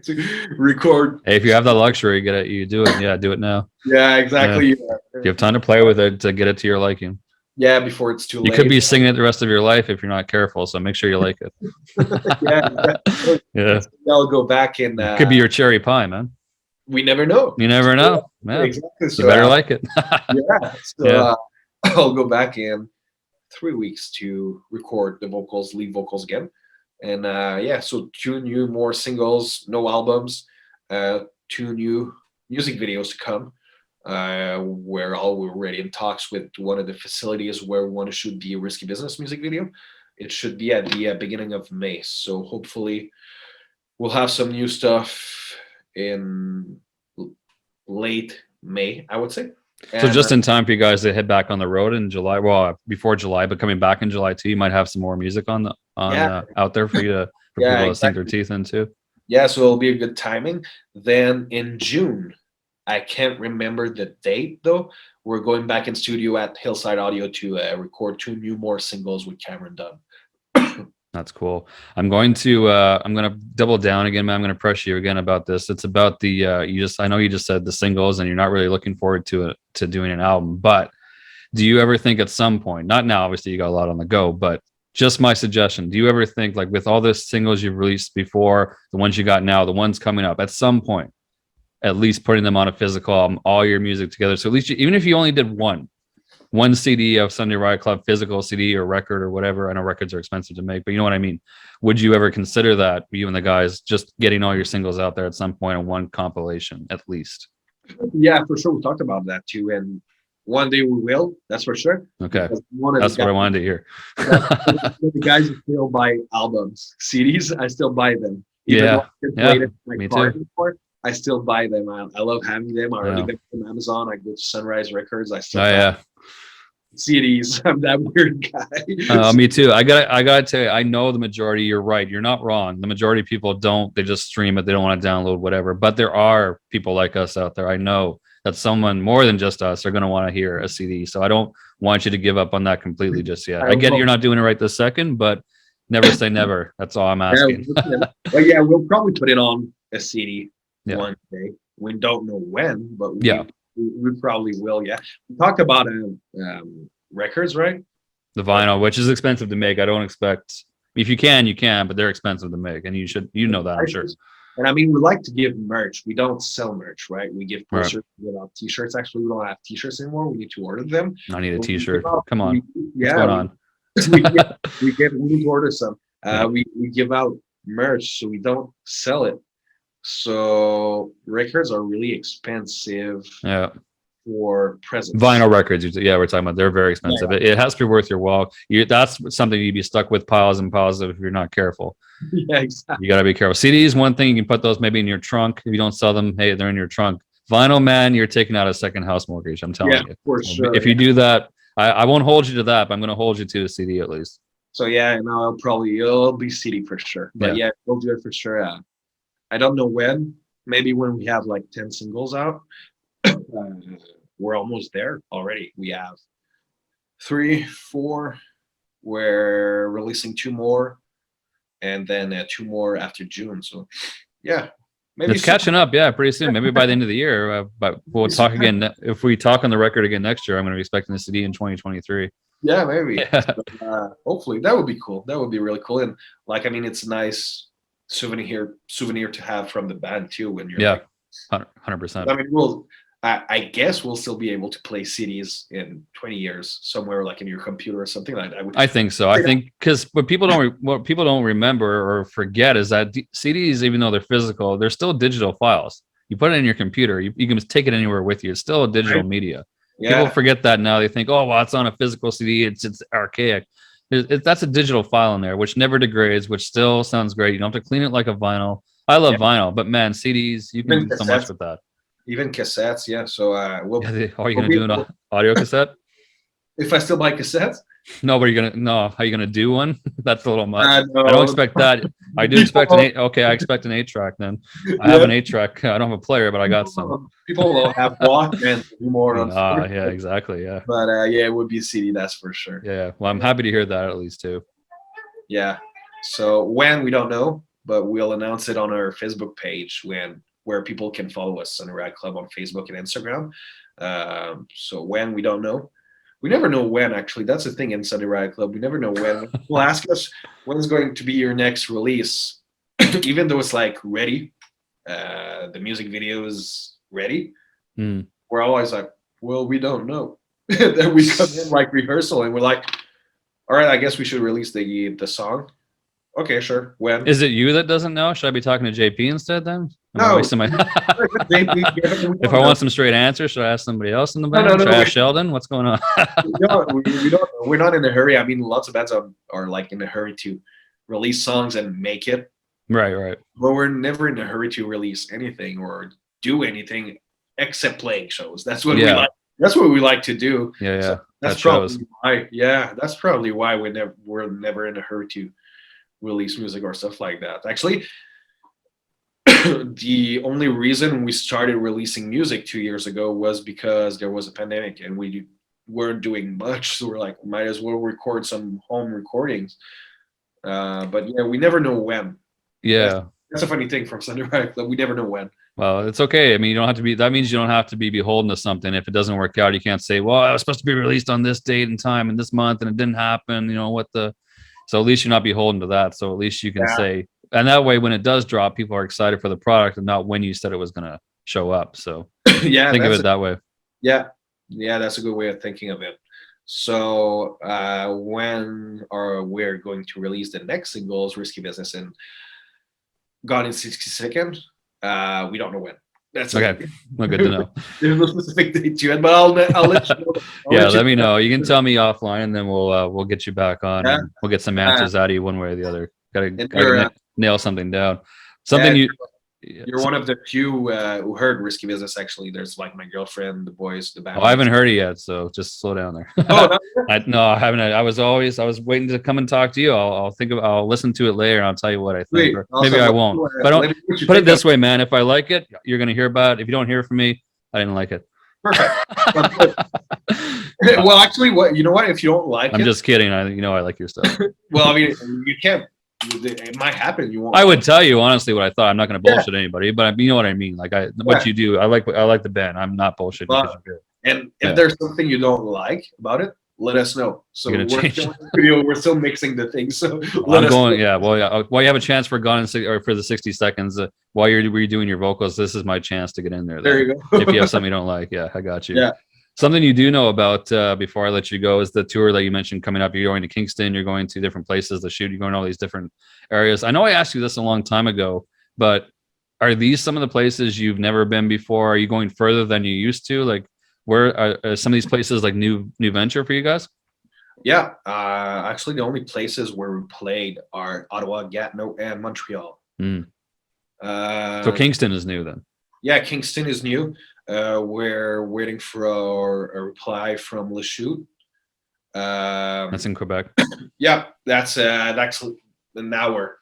to record. Hey, if you have the luxury, get it. You do it. Yeah, do it now. Yeah, exactly. Yeah. You have time to play with it to get it to your liking. Yeah, before it's too late. You could be singing it the rest of your life if you're not careful. So make sure you like it. Yeah. I'll go back and. Could be your cherry pie, man. We never know. You never know, man. Exactly. So, you better like it. Yeah. So I'll go back in 3 weeks to record the vocals, lead vocals again, and so 2 new more singles, no albums, 2 new music videos to come. We're already in talks with one of the facilities where we want to shoot the Risky Business music video. It should be at the beginning of May, so hopefully we'll have some new stuff in late May, I would say. So just in time for you guys to head back on the road in July. Well, before July, but coming back in July too, you might have some more music on out there for you to people to sink their teeth into. Yeah, so it'll be a good timing. Then in June, I can't remember the date though. We're going back in studio at Hillside Audio to record 2 new more singles with Cameron Dunn. That's cool. I'm going to double down again, man. I'm going to press you again about this. It's about the I know you just said the singles and you're not really looking forward to doing an album, but do you ever think at some point, not now, obviously you got a lot on the go, but just my suggestion, do you ever think, like, with all the singles you've released before, the ones you got now, the ones coming up, at some point, at least putting them on a physical album, all your music together, so at least even if you only did one CD of Sunday Riot Club, physical CD or record or whatever. I know records are expensive to make, but you know what I mean? Would you ever consider that, you and the guys, just getting all your singles out there at some point in one compilation at least? Yeah, for sure. We talked about that too. And one day we will, that's for sure. Okay. That's what I wanted to hear. The guys who still buy albums, CDs, I still buy them. Even me too. Before, I still buy them. I love having them. I order them from Amazon. I go to Sunrise Records. I still CDs. I'm that weird guy. Me too. I gotta tell you, I know the majority, you're right, you're not wrong. The majority of people don't, they just stream it, they don't want to download whatever. But there are people like us out there. I know that someone more than just us are going to want to hear a CD. So I don't want you to give up on that completely just yet. I get you're not doing it right this second, but never say never. That's all I'm asking. But yeah, we'll probably put it on a CD one day. We don't know when, but we probably will. Yeah, we talked about records, right? The vinyl, which is expensive to make. I don't expect, if you can, but they're expensive to make, and you know that, I'm sure. And I mean, we like to give merch. We don't sell merch, right? We give posters, we give out t-shirts. Actually, we don't have t-shirts anymore. We need to order them. I need a t-shirt. Come on. What's going on? we need to order some. We give out merch, so we don't sell it. So records are really expensive. Yeah. For presents. Vinyl records, we're talking about, they're very expensive. Yeah. It has to be worth your while. That's something you'd be stuck with piles and piles of if you're not careful. Yeah, exactly. You got to be careful. CDs, one thing, you can put those maybe in your trunk. If you don't sell them, hey, they're in your trunk. Vinyl, man, you're taking out a second house mortgage. I'm telling you. For sure. If you do that, I won't hold you to that, but I'm going to hold you to a CD at least. So it'll be CD for sure. But we'll do it for sure. I don't know when. Maybe when we have like 10 singles out. We're almost there already. We have 3, 4. We're releasing 2 more, and then 2 more after June. So, yeah, maybe it's catching up. Yeah, pretty soon. Maybe by the end of the year. But we'll talk again. If we talk on the record again next year, I'm going to be expecting a CD in 2023. Yeah, maybe. Yeah. Hopefully, that would be cool. That would be really cool. And it's a nice souvenir to have from the band too. When you're 100%. I mean, I guess we'll still be able to play CDs in 20 years somewhere, like in your computer or something like that. I think so. I think because what people don't remember or forget is that CDs, even though they're physical, they're still digital files. You put it in your computer. You can just take it anywhere with you. It's still a digital media. Yeah. People forget that now. They think, oh, well, it's on a physical CD. It's archaic. That's a digital file in there, which never degrades, which still sounds great. You don't have to clean it like a vinyl. I love vinyl, but man, CDs, you can do so much with that. Even cassettes, yeah. So are you gonna do an audio cassette? If I still buy cassettes? No, but are you gonna do one? That's a little much. No. I don't expect that. I do expect an 8. Okay, I expect an 8-track then. I have an 8-track. I don't have a player, but I got some. People will have Walkman to do more on. Yeah, exactly. Yeah. But it would be a CD, that's for sure. Yeah. Well, I'm happy to hear that at least too. Yeah. So when we don't know, but we'll announce it on our Facebook page where people can follow us, Sunday Riot Club on Facebook and Instagram. So when we don't know. We never know when, actually. That's the thing in Sunday Riot Club. We never know when. People ask us, when's going to be your next release? Even though it's like ready, the music video is ready. We're always like, well, we don't know. Then we come in like rehearsal and we're like, all right, I guess we should release the song. Okay, sure. When? Is it you that doesn't know? Should I be talking to JP instead then? No. If I want some straight answers, should I ask somebody else in the band? Should I ask Sheldon? What's going on? we don't. We're not in a hurry. I mean, lots of bands are like in a hurry to release songs and make it. Right. But we're never in a hurry to release anything or do anything except playing shows. That's what we like. That's what we like to do. Yeah. So that's probably why. Yeah, that's probably why we're never in a hurry to release music or stuff like that. Actually, the only reason we started releasing music 2 years ago was because there was a pandemic and we weren't doing much. So we're like, might as well record some home recordings. But yeah, we never know when. Yeah. That's a funny thing from Sunday Riot Club. We never know when. Well, it's okay. I mean, that means you don't have to be beholden to something. If it doesn't work out, you can't say, well, I was supposed to be released on this date and time and this month and it didn't happen. So at least you're not beholden to that. So at least you can say, and that way, when it does drop, people are excited for the product and not when you said it was going to show up. So think of it that way. Yeah. That's a good way of thinking of it. So when we're going to release the next singles, Risky Business and Gone in 60 Seconds, we don't know when. That's okay. Well, good to know. There's no specific date to it, but I'll let you know. Let me know. You can tell me offline, and then we'll get you back on. And we'll get some answers out of you one way or the other. Gotta nail something down. You're one of the few who heard Risky Business. Actually, there's like my girlfriend, the boys, the band. I haven't heard it yet, so just slow down there. I haven't. I was waiting to come and talk to you. I'll listen to it later and I'll tell you what I think. Maybe I won't. But don't put it this way, man. If I like it, you're gonna hear about it. If you don't hear from me, I didn't like it. Perfect. Well, actually, you know what? If you don't like I'm just kidding. I like your stuff. Well, I mean, you can't. It might happen. You won't. I would tell you honestly what I thought. I'm not going to bullshit anybody, but you know what I mean. Like what you do. I like the band. I'm not bullshit. Because you're good. And if there's something you don't like about it, let us know. So we're still mixing the things. So while you have a chance for or for the 60 seconds while you're redoing your vocals, this is my chance to get in there. There you go. If you have something you don't like, I got you. Yeah. Something you do know about before I let you go is the tour that you mentioned coming up. You're going to Kingston. You're going to different places to shoot. You're going to all these different areas. I know I asked you this a long time ago, but are these some of the places you've never been before? Are you going further than you used to? Like, where are some of these places like new venture for you guys? Yeah, actually, the only places where we played are Ottawa, Gatineau, and Montreal. So Kingston is new then. Yeah, Kingston is new. We're waiting for a reply from Lachute. That's in Quebec. Yeah, that's an hour,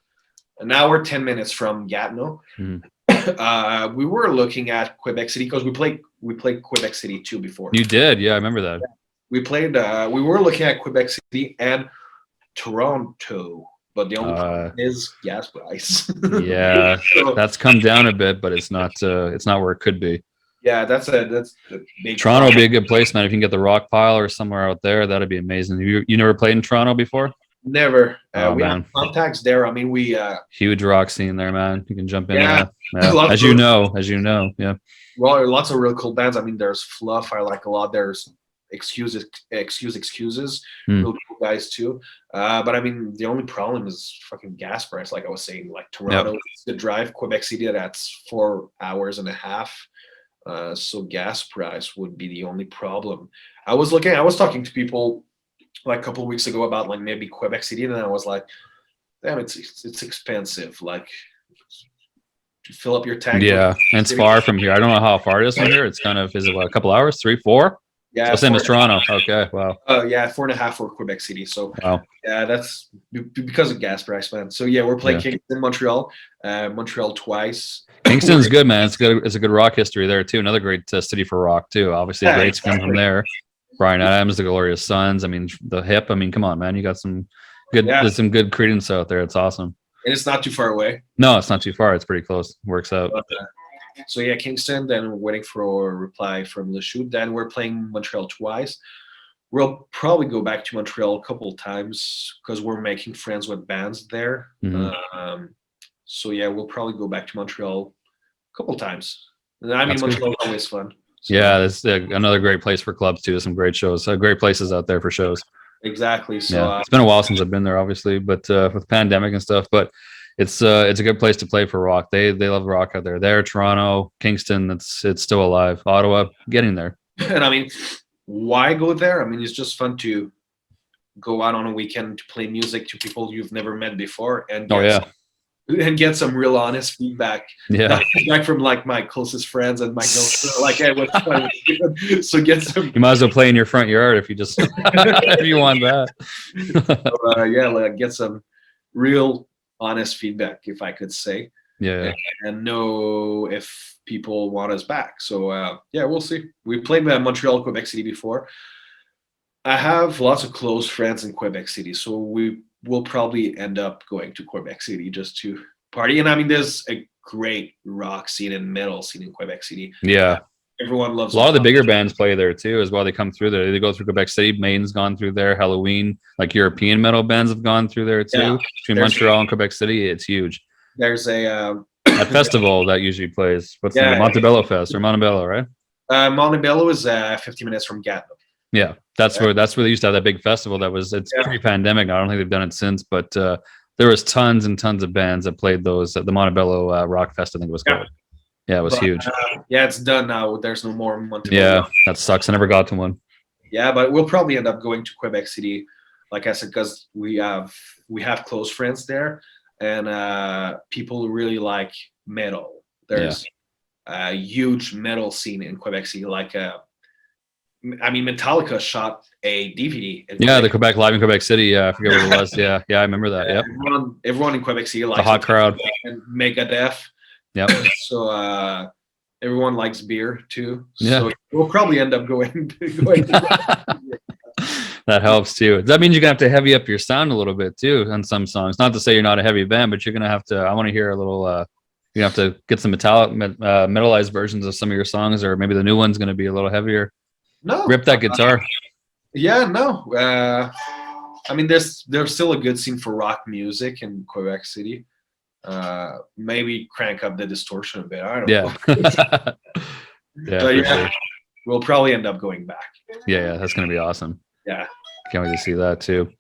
10 minutes from Gatineau. We were looking at Quebec City because we played Quebec City too before. You did, yeah, I remember that. We played. We were looking at Quebec City and Toronto, but the only problem is gas price. Yeah, that's come down a bit, but it's not where it could be. Yeah, that's the big Toronto would be a good place, man. If you can get the Rock Pile or somewhere out there, that'd be amazing. You never played in Toronto before? Never. We have contacts there. I mean, we huge rock scene there, man. You can jump in. Yeah, as you know, yeah. Well, lots of real cool bands. I mean, there's Fluff. I like a lot. There's excuses. Hmm. Real cool guys too. But I mean, the only problem is fucking gas price. Like I was saying, like Toronto, it's the drive. Quebec City, that's 4 hours and a half. So gas price would be the only problem. I was talking to people like a couple of weeks ago about like maybe Quebec City, and I was like, damn, it's expensive. Like to fill up your tank. Yeah, and it's far from here. I don't know how far it is from here. It's kind of, is it what, a couple hours, 3, 4? Yeah, So same as Toronto. Okay, wow. Yeah, 4.5 for Quebec City. So Wow. yeah, that's because of gas price, man. So yeah, we're playing Kingston, Montreal, Montreal twice. Kingston's good, man. It's good. It's a good rock history there too. Another great city for rock too. Obviously, Yeah, greats come from there. Brian Adams, the Glorious Sons. I mean, the Hip. I mean, come on, man. You got some good. Yeah. There's some good credence out there. It's awesome. And it's not too far away. No, it's not too far. It's pretty close. Works out. But, so yeah, Kingston. Then we're waiting for a reply from Lachute. Then we're playing Montreal twice. We'll probably go back to Montreal a couple of times because we're making friends with bands there. Mhm. So yeah, we'll probably go back to Montreal a couple of times. And I mean, That's good. Montreal is always fun. So, Yeah, that's another great place for clubs too. Some great shows. Great places out there for shows. exactly. So Yeah, it's been a while since I've been there, obviously, but with pandemic and stuff. But it's a good place to play for rock. They love rock out there. There, Toronto, Kingston. It's still alive. Ottawa, getting there. and I mean, why go there? I mean, it's just fun to go out on a weekend to play music to people you've never met before and get some real honest feedback. Yeah. Feedback from like my closest friends and my girlfriend. Like, hey, what's fun? So get some. You might as well play in your front yard if you just if you want that. Yeah, like get some real honest feedback, if I could say. Yeah. And know if people want us back. So yeah, we'll see. We played Montreal, Quebec City before. I have lots of close friends in Quebec City, so we will probably end up going to Quebec City just to party. And I mean, there's a great rock scene and metal scene in Quebec City. Yeah. Everyone loves a lot of the bigger bands play there too as well. They come through there. They go through Quebec City. Maiden's gone through there. Halloween, like European metal bands have gone through there too. Yeah. Between Montreal and Quebec City, it's huge. There's a festival that usually plays. What's the Montebello Fest or Montebello, right? Montebello is 50 minutes from Gatineau. Yeah, that's where they used to have that big festival. It's pre-pandemic. I don't think they've done it since, but there was tons and tons of bands that played those at the Montebello Rock Fest. I think it was called. Yeah, it was huge. Yeah, it's done now. There's no more Montebello. Yeah, that sucks. I never got to one. Yeah, but we'll probably end up going to Quebec City, like I said, because we have close friends there, and people really like metal. There's a huge metal scene in Quebec City. Like, I mean, Metallica shot a DVD. The Quebec Live in Quebec City. Yeah, I forget what it was. Yeah, I remember that. Yeah, everyone in Quebec City likes a hot crowd. And Megadeth. Yeah. So everyone likes beer too. Yeah. So we'll probably end up going. That helps too. That means you're gonna have to heavy up your sound a little bit too on some songs. Not to say you're not a heavy band, but you're gonna have to. I want to hear a little. You have to get some metalized versions of some of your songs, or maybe the new one's gonna be a little heavier. No. Rip that guitar. Yeah. No. I mean, there's still a good scene for rock music in Quebec City. Maybe crank up the distortion a bit. I don't know. Yeah, we'll probably end up going back. Yeah, that's gonna be awesome. Yeah, can't wait to see that too.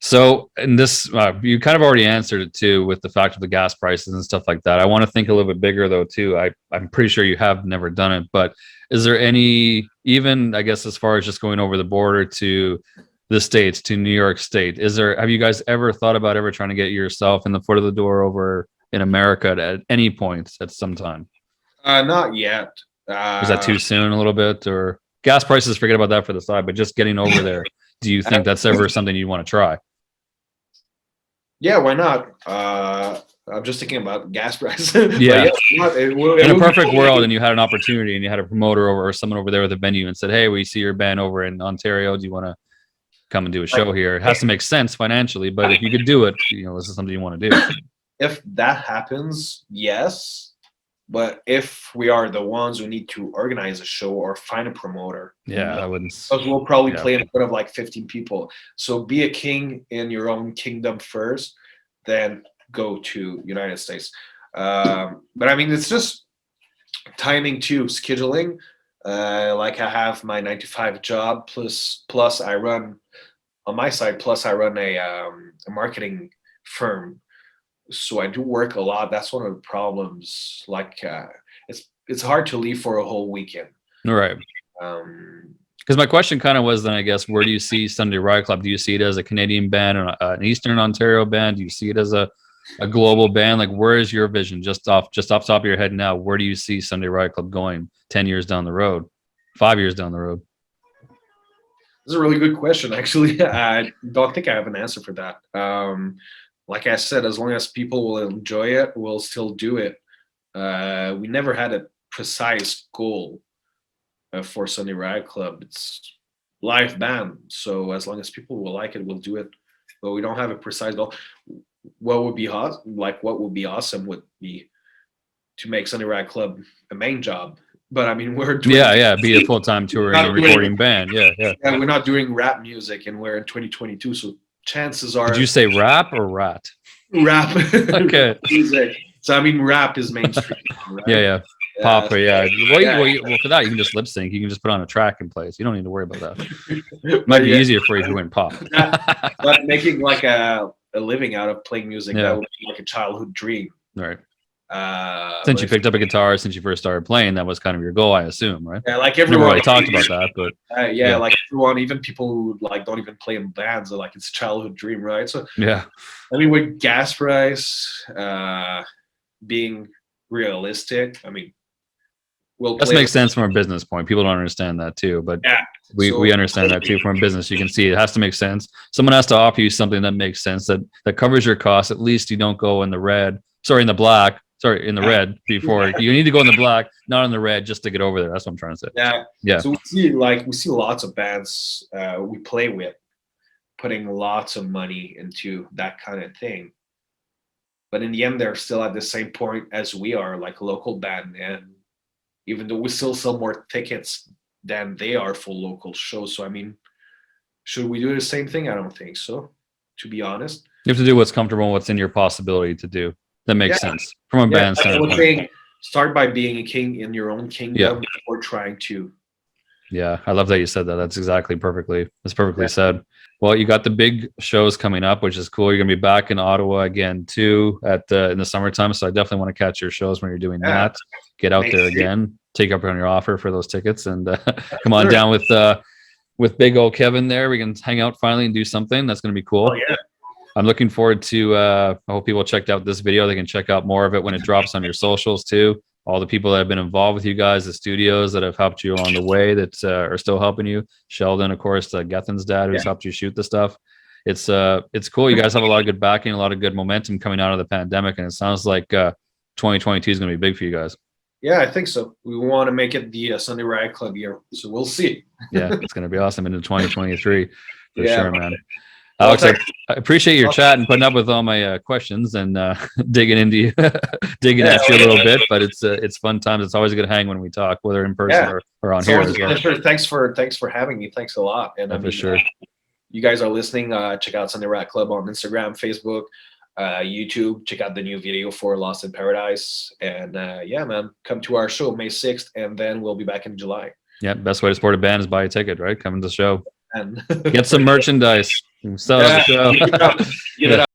So, and this you kind of already answered it too with the fact of the gas prices and stuff like that. I want to think a little bit bigger though too. I'm pretty sure you have never done it, but is there any, even I guess as far as just going over the border to the States, to New York State, have you guys ever thought about ever trying to get yourself in the foot of the door over in America at any point at some time? Not yet. Is that too soon a little bit, or gas prices, forget about that for the side, but just getting over there, do you think that's ever something you want to try? Yeah, why not? I'm just thinking about gas prices. Yeah. In a perfect world, and you had an opportunity and you had a promoter over or someone over there with a venue and said, hey, we see your band over in Ontario. Do you want to come and do a show here? It has to make sense financially, but if you could do it, this is something you want to do. If that happens, yes. But if we are the ones who need to organize a show or find a promoter, I wouldn't. Because we'll probably play in front of like 15 people. So be a king in your own kingdom first, then go to United States. But I mean, it's just timing too, scheduling. Like I have my 9 to 5 job plus I run on my side. Plus I run a marketing firm, so I do work a lot. That's one of the problems. Like it's hard to leave for a whole weekend. Right. Um, Because my question kind of was then, I guess, where do you see Sunday Riot Club? Do you see it as a Canadian band or an Eastern Ontario band? Do you see it as a global band? Like, where is your vision? Just off the top of your head now, where do you see Sunday Riot Club going 10 years down the road, 5 years down the road? This is a really good question. Actually, I don't think I have an answer for that. Like I said, as long as people will enjoy it, we'll still do it. We never had a precise goal for Sunday Riot Club. It's live band, so as long as people will like it, we'll do it. But we don't have a precise goal. What would be hot? Like what would be awesome would be to make Sunday Riot Club a main job. But I mean, we're doing, be a full-time touring and recording band. Yeah. we're not doing rap music, and we're in 2022, so chances are. Did you say rap or rat? Rap? Okay. Music. So I mean, rap is mainstream. Right? Yeah. Pop, yeah. Well, for that, you can just lip sync. You can just put on a track and play. So you don't need to worry about that. Might be easier for you if you went pop. But making like a living out of playing music, that would be like a childhood dream. Right. Since you picked up a guitar, since you first started playing, that was kind of your goal, I assume, right? Yeah, like Never everyone really talked about that, but like everyone, even people who like don't even play in bands, are like it's a childhood dream, right? So yeah, I mean, with gas price being realistic, I mean, that makes sense from a business point. People don't understand that too, but we understand that too from a business. You can see it has to make sense. Someone has to offer you something that makes sense, that covers your costs. At least you don't go in the red. Sorry, in the black. Sorry, in the red before. You need to go in the black, not in the red, just to get over there. That's what I'm trying to say. Yeah. So we see lots of bands we play with putting lots of money into that kind of thing. But in the end, they're still at the same point as we are, like a local band. And even though we still sell more tickets than they are for local shows. So, I mean, should we do the same thing? I don't think so, to be honest. You have to do what's comfortable and what's in your possibility to do. That makes sense from a band standpoint. I was saying, start by being a king in your own kingdom before trying to. Yeah, I love that you said that. That's perfectly said. Well, you got the big shows coming up, which is cool. You're gonna be back in Ottawa again too in the summertime. So I definitely want to catch your shows when you're doing that. Get out there again. Take up on your offer for those tickets and come on down with big old Kevin there. We can hang out finally and do something. That's gonna be cool. Oh, yeah. I'm looking forward to I hope people checked out this video. They can check out more of it when it drops on your socials too. All the people that have been involved with you guys, the studios that have helped you along the way that are still helping you. Sheldon, of course, Gethin's dad, who's helped you shoot the stuff. It's cool. You guys have a lot of good backing, a lot of good momentum coming out of the pandemic, and it sounds like 2022 is going to be big for you guys. Yeah, I think so. We want to make it the Sunday Riot Club year, so we'll see. Yeah, it's going to be awesome into 2023 for sure, man. Alex, I appreciate your chat and putting up with all my questions and digging at you a little bit. But it's fun times. It's always a good hang when we talk, whether in person or on here as well. Sure. Thanks for having me. Thanks a lot. And I mean, for sure. You guys are listening. Check out Sunday Riot Club on Instagram, Facebook, YouTube. Check out the new video for Lost in Paradise. And man, come to our show May 6th, and then we'll be back in July. Yeah, best way to support a band is buy a ticket, right? Come to the show. And get some merchandise. Sell the show. Give it up.